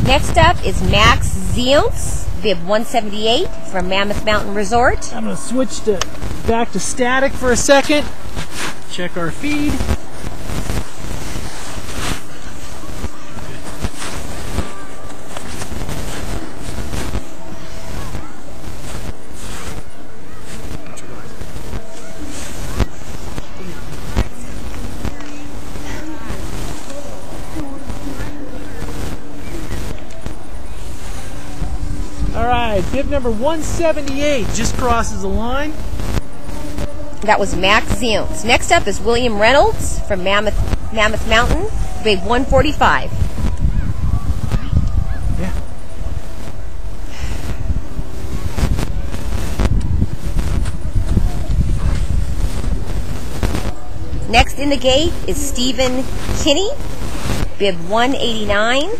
Next up is Max Ziontz, bib 178 from Mammoth Mountain Resort. I'm going to switch back to static for a second. Check our feed. Alright, bib number 178 just crosses the line. That was Max Ziontz. Next up is William Reynolds from Mammoth Mountain, bib 145. Yeah. Next in the gate is Stephen Kinney, bib 189.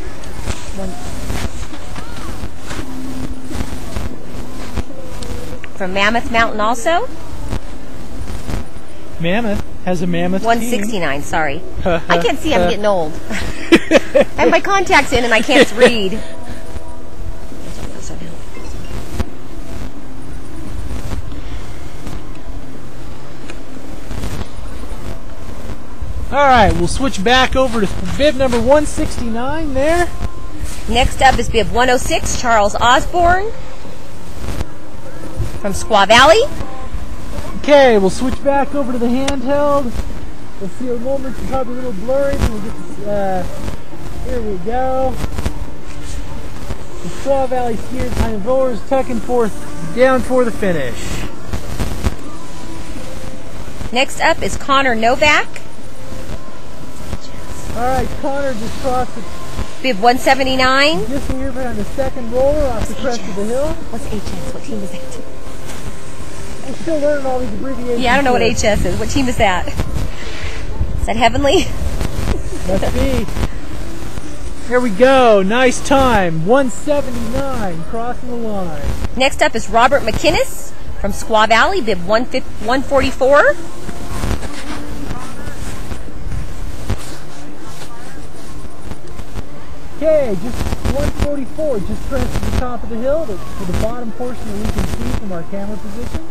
From Mammoth Mountain also. Mammoth has a Mammoth 169, team. Sorry. I can't see, I'm getting old. I have my contacts in and I can't read. Alright, we'll switch back over to bib number 169 there. Next up is bib 106, Charles Osborne from Squaw Valley. Okay, we'll switch back over to the handheld. We'll see our moments are probably a little blurry, so we'll get this, here we go. The Squaw Valley skiers behind the rollers tucking down for the finish. Next up is Connor Novak. Alright, Connor just crossed the bib 179. just here behind the second roller off the crest of the hill. What's HS? What team is that? I'm still learning all these abbreviations. Yeah, I don't know what HS is. What team is that? Is that Heavenly? Must be. Here we go. Nice time. 179 crossing the line. Next up is Robert McInnes from Squaw Valley, bib 144. Okay, just 144, just crest to the top of the hill to the bottom portion that we can see from our camera position.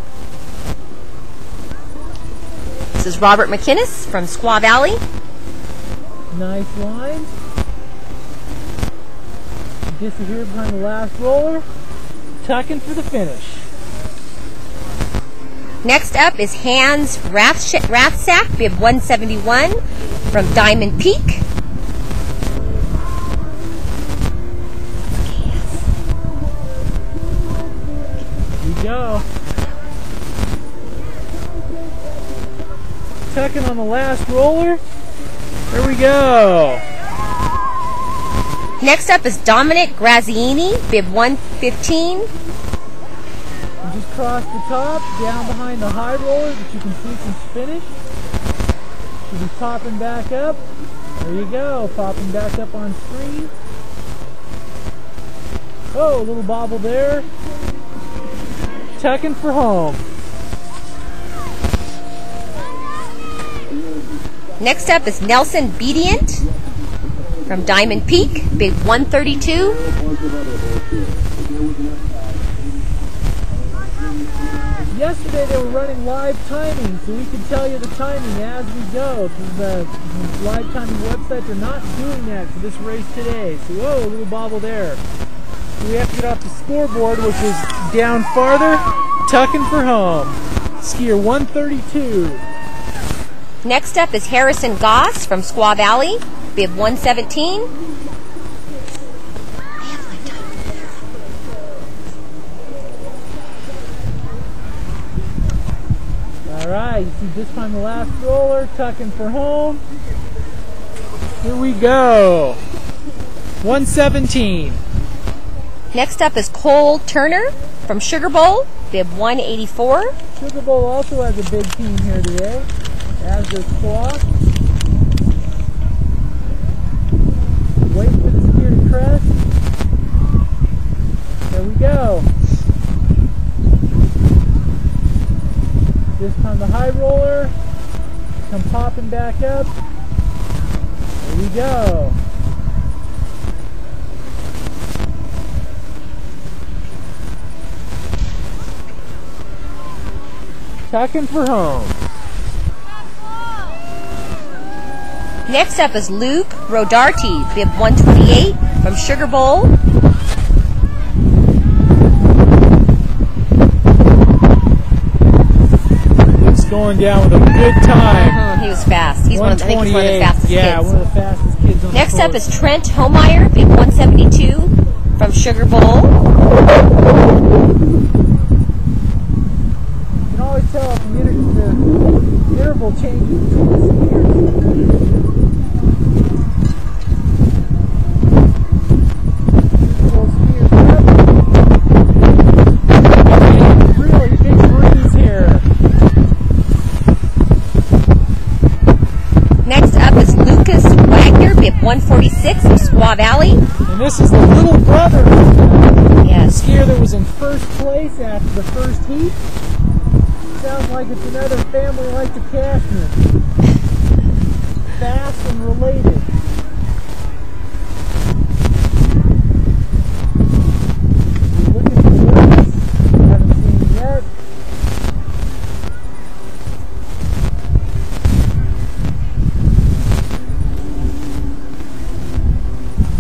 This is Robert McInnes from Squaw Valley. Nice line. Just here behind the last roller, tucking for the finish. Next up is Hans Rathsack, bib 171 from Diamond Peak. Go. Tucking on the last roller. There we go. Next up is Dominic Graziini, bib 115. We just crossed the top, down behind the high roller that you can see since finish. Should be popping back up. There you go, popping back up on screen. Oh, a little bobble there. Tucking for home. Next up is Nelson Bedient from Diamond Peak, bid 132. Yesterday they were running live timing, so we can tell you the timing as we go. The live timing websites are not doing that for this race today. So whoa, a little bobble there. So we have to get off the scoreboard, which is down farther, tucking for home. Skier 132. Next up is Harrison Goss from Squaw Valley, bib 117. Alright, you see just on the last roller, tucking for home. Here we go. 117. Next up is Cole Turner from Sugar Bowl, bib 184. Sugar Bowl also has a big team here today, as does Squaw. Wait for the skier to crest. There we go. This time the high roller, come popping back up. There we go. Tucking for home. Next up is Luke Rodarty, bib 128 from Sugar Bowl. Luke's going down with a good time. He was fast. He's I think he's one of the fastest kids. Yeah, one of the fastest kids on Next the up is Trent Homeyer, bib 172 from Sugar Bowl. You can always tell if the interval changes between the skiers. Really big breeze here. Next up is Lucas Wagner, bib 146 from Squaw Valley. And this is the little brother Yes. skier that was in first place after the first heat. Sounds like it's another family like the Cashman. Fast and related. Looking for this. Haven't seen it yet.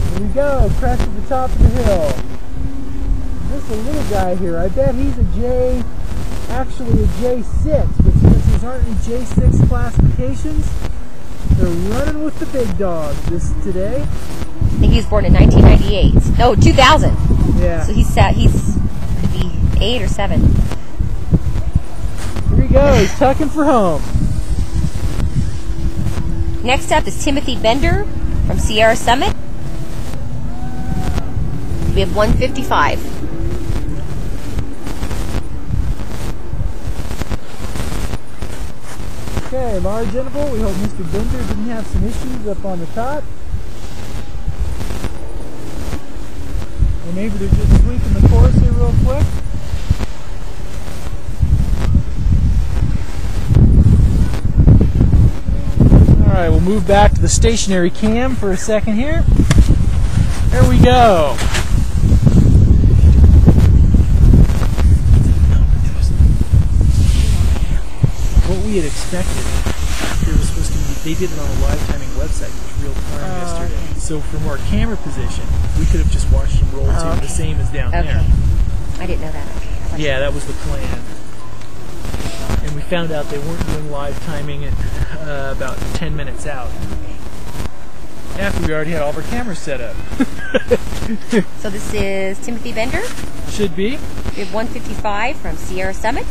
Here we go, crest at the top of the hill. This is a little guy here. I bet he's actually a J6, but since these aren't in J6 classifications, they're running with the big dogs today. I think he was born in 1998. No, 2000. Yeah. So he's could be 8 or 7. Here he goes, tucking for home. Next up is Timothy Bender from Sierra Summit. We have 155. Okay, large interval. We hope Mr. Bender didn't have some issues up on the top. Or maybe they're just tweaking the course here real quick. Alright, we'll move back to the stationary cam for a second here. There we go. What we had expected, it was supposed to be, they did it on a live timing website, which real time yesterday. Okay. So from our camera position, we could have just watched them roll too, the same as down there. I didn't know that. Okay. Yeah, that was the plan. And we found out they weren't doing live timing at about 10 minutes out. After we already had all of our cameras set up. So this is Timothy Bender. Should be. We have 155 from Sierra Summit.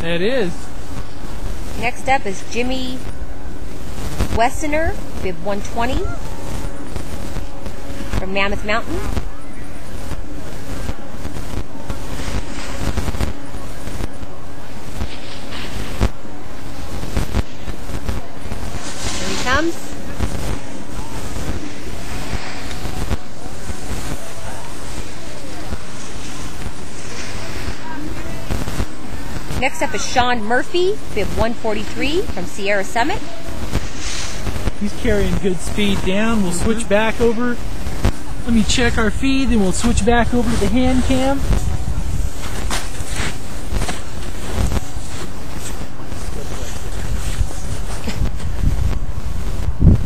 It is. Next up is Jimmy Westerner, bib 120 from Mammoth Mountain. Here he comes. Next up is Sean Murphy, bib 143 from Sierra Summit. He's carrying good speed down. We'll switch back over. Let me check our feed, then we'll switch back over to the hand cam.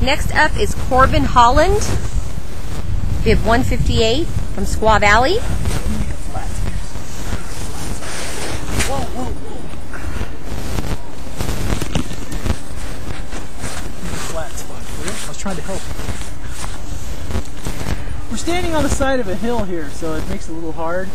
Next up is Corbin Holland, bib 158 from Squaw Valley. I was trying to help. We're standing on the side of a hill here, so it makes it a little hard.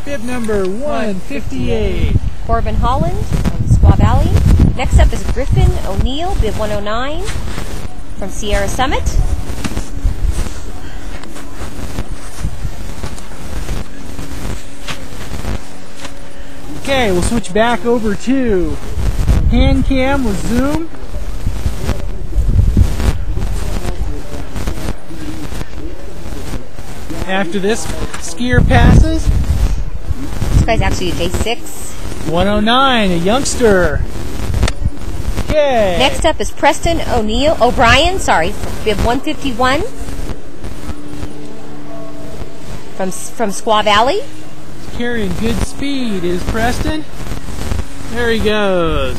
Bib number 158. Corbin Holland from Squaw Valley. Next up is Griffin O'Neill, bib 109 from Sierra Summit. Okay, we'll switch back over to hand cam with zoom. After this skier passes, This guy's actually a J6. 109, a youngster. Okay. Next up is Preston O'Brien, bib 151 from Squaw Valley. Carrying good speed is Preston. There he goes.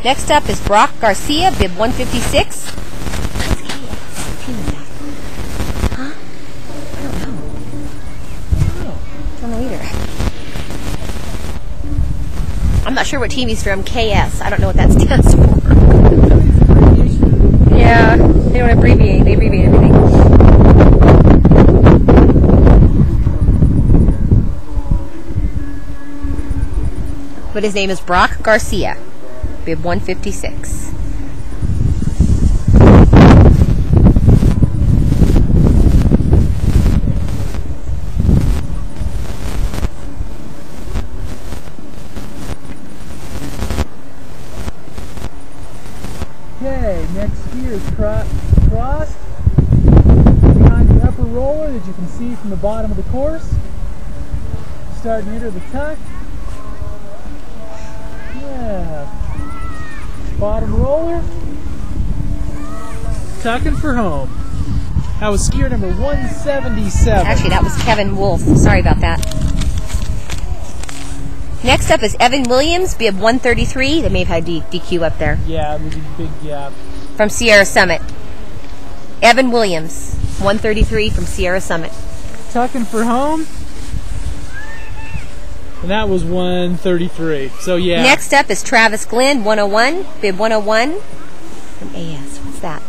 Next up is Brock Garcia, bib 156. Huh? I don't know either. I'm not sure what team he's from. KS. I don't know what that stands for. Yeah, they don't abbreviate. They abbreviate everything. But his name is Brock Garcia, bib 156. Okay, next skier is crossed behind the upper roller that you can see from the bottom of the course. Starting to enter the tuck. Yeah. Bottom roller. Tucking for home. That was skier number 177. Actually, that was Kevin Wolf. Sorry about that. Next up is Evan Williams, bib 133. They may have had DQ up there. Yeah, there's a big gap. From Sierra Summit. Evan Williams, 133 from Sierra Summit. Tucking for home. And that was 133. So yeah. Next up is Travis Glenn, 101, bib 101 from AS. What's that?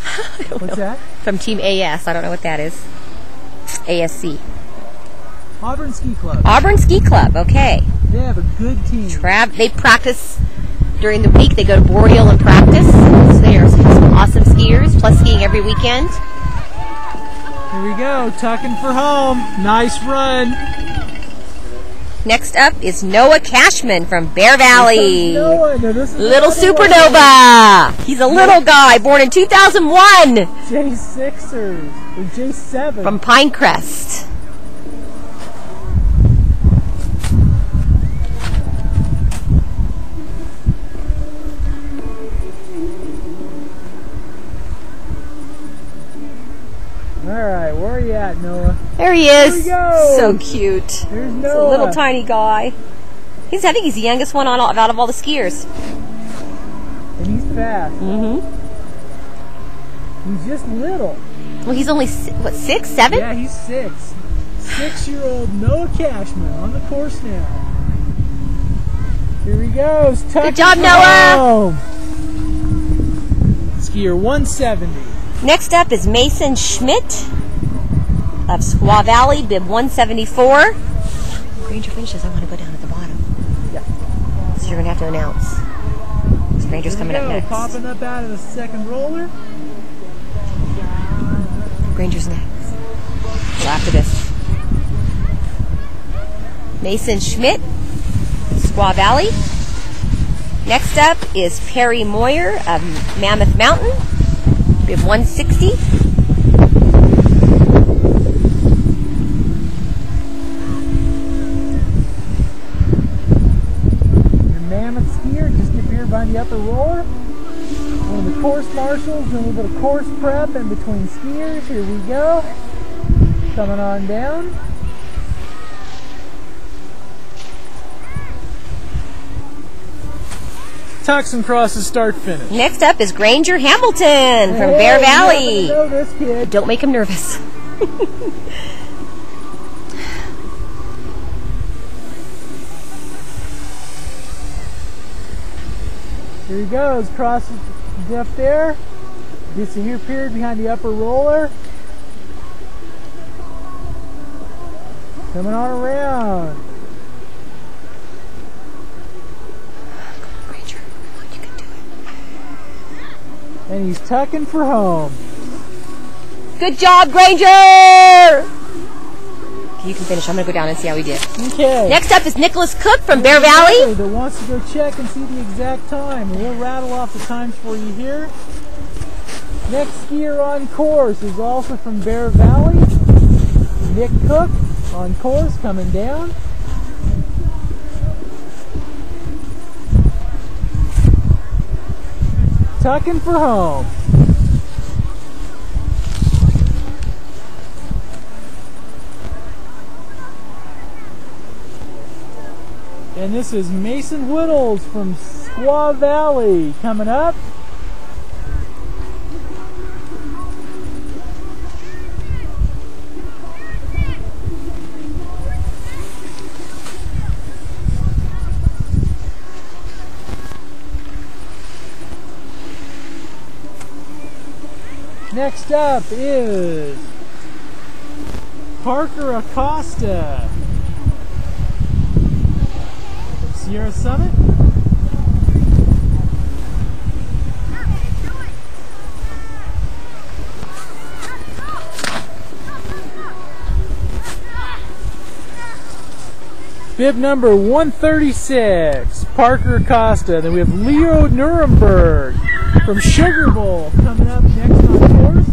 I don't What's know. that? From Team AS. I don't know what that is. ASC. Auburn Ski Club. Auburn Ski Club. Okay. They have a good team. They practice during the week. They go to Boreal and practice. So they are some awesome skiers, plus skiing every weekend. Here we go. Tucking for home. Nice run. Next up is Noah Cashman from Bear Valley. Noah. No, this is Little supernova. He's a little guy, born in 2001. J6ers. Or J7. From Pinecrest. Alright, where are you at, Noah? There he is. There we go. So cute. There's He's Noah. a little tiny guy. I think he's the youngest one out of all the skiers. And he's fast. Mm-hmm. He's just little. Well, he's only, 6, 7? Yeah, he's 6. 6-year-old Noah Cashman on the course now. Here he goes. Good job, Noah. Skier 170. Next up is Mason Schmidt of Squaw Valley, bib 174. Granger finishes. I want to go down at the bottom. Yeah. So you're going to have to announce. Granger's coming up next. Popping up out of the second roller. Granger's next. So after this. Mason Schmidt, Squaw Valley. Next up is Perry Moyer of Mammoth Mountain, bib 160. Your Mammoth skier just appeared behind the upper roller. One of the course marshals doing a little bit of course prep in between skiers. Here we go. Coming on down. Tucks and crosses start finish. Next up is Granger Hamilton from Bear Valley. You know this kid. Don't make him nervous. Here he goes. Crosses up there. Gets a here period behind the upper roller. Coming on around. And he's tucking for home. Good job, Granger! You can finish. I'm going to go down and see how he did. Okay. Next up is Nicholas Cook from Bear Valley. That wants to go check and see the exact time. We'll rattle off the times for you here. Next skier on course is also from Bear Valley. Nick Cook on course coming down. Tucking for home. And this is Mason Whittles from Squaw Valley coming up. Next up is Parker Acosta, Sierra Summit. Bib number 136, Parker Acosta. Then we have Leo Nuremberg from Sugar Bowl coming up next on course.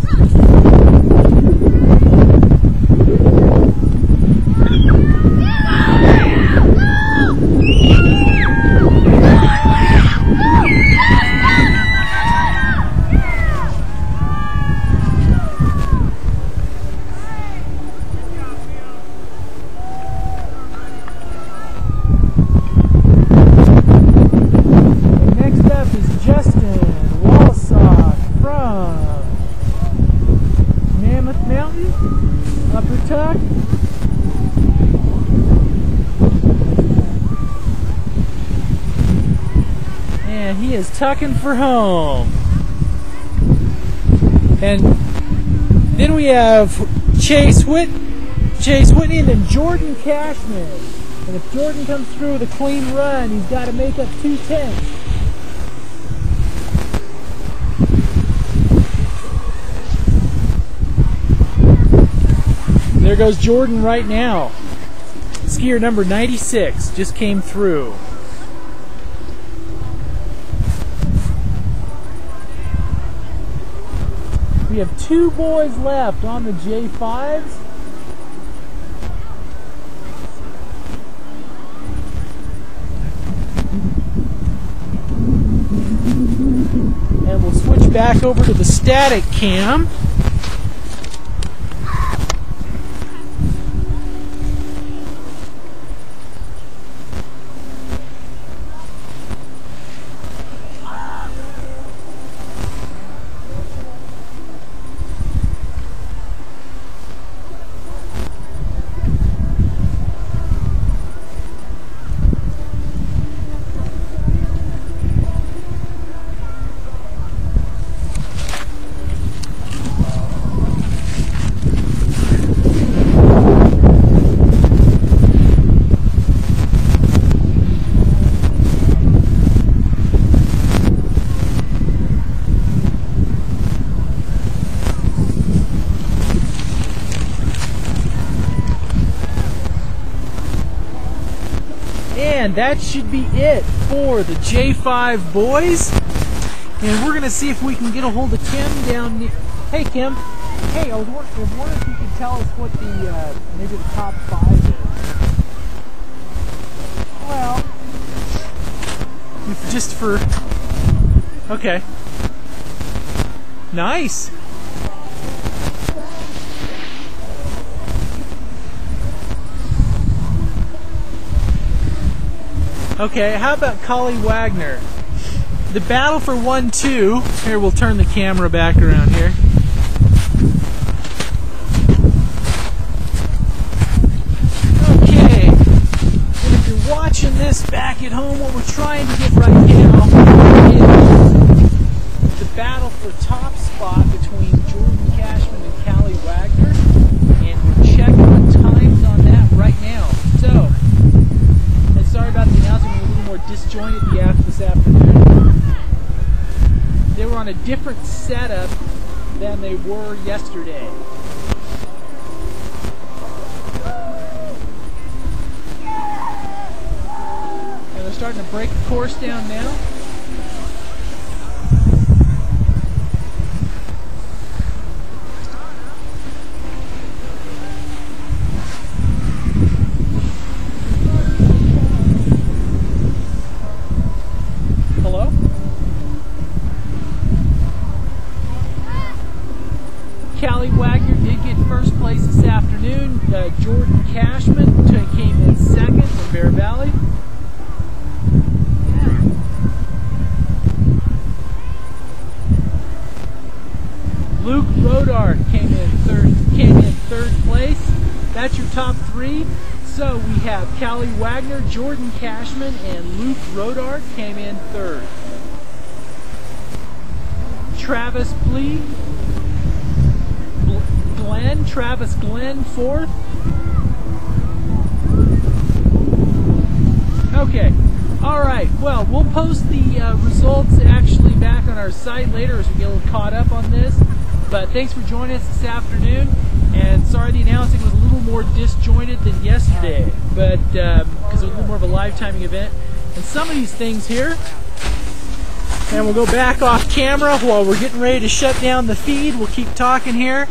Tuck. And he is tucking for home. And then we have Chase Whitney and then Jordan Cashman. And if Jordan comes through with a clean run, he's got to make up 2/10. There goes Jordan right now. Skier number 96 just came through. We have 2 boys left on the J5s. And we'll switch back over to the static cam. And that should be it for the J5 boys. And we're going to see if we can get a hold of Kim down near. Hey, Kim. Hey, I was wondering if you could tell us what the, maybe the top 5 is. Well, just for, okay. Nice. Okay, how about Collie Wagner? The battle for 1-2. Here, we'll turn the camera back around here. Okay, and if you're watching this back at home, what we're trying to get right now is the battle for top spot between Jordan Cashman and Callie Wagner, and we're checking the times on that right now. So, and sorry about the announcement, we're a little more disjointed this afternoon. They were on a different setup than they were yesterday. And they're starting to break the course down now. Hello? Callie Wagner did get first place this afternoon. Jordan Cashman came in second from Bear Valley. Luke Rodart came in third place. That's your top 3. So we have Callie Wagner, Jordan Cashman, and Luke Rodart came in 3rd. Travis Glenn 4th. Okay, alright, well, we'll post the results actually back on our site later as we get a little caught up on this. But thanks for joining us this afternoon, and sorry the announcing was a little more disjointed than yesterday, but because it was a little more of a live timing event. And some of these things here, and we'll go back off camera while we're getting ready to shut down the feed. We'll keep talking here.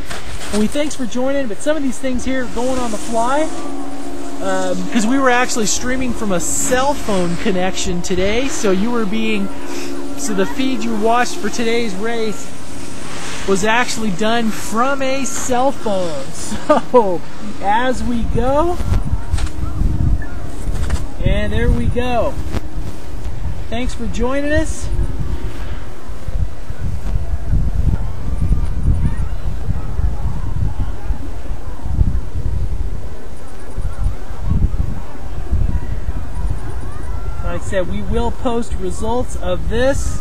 And thanks for joining, but some of these things here going on the fly, because we were actually streaming from a cell phone connection today, so the feed you watched for today's race was actually done from a cell phone. So, as we go, and there we go. Thanks for joining us. Like I said, we will post results of this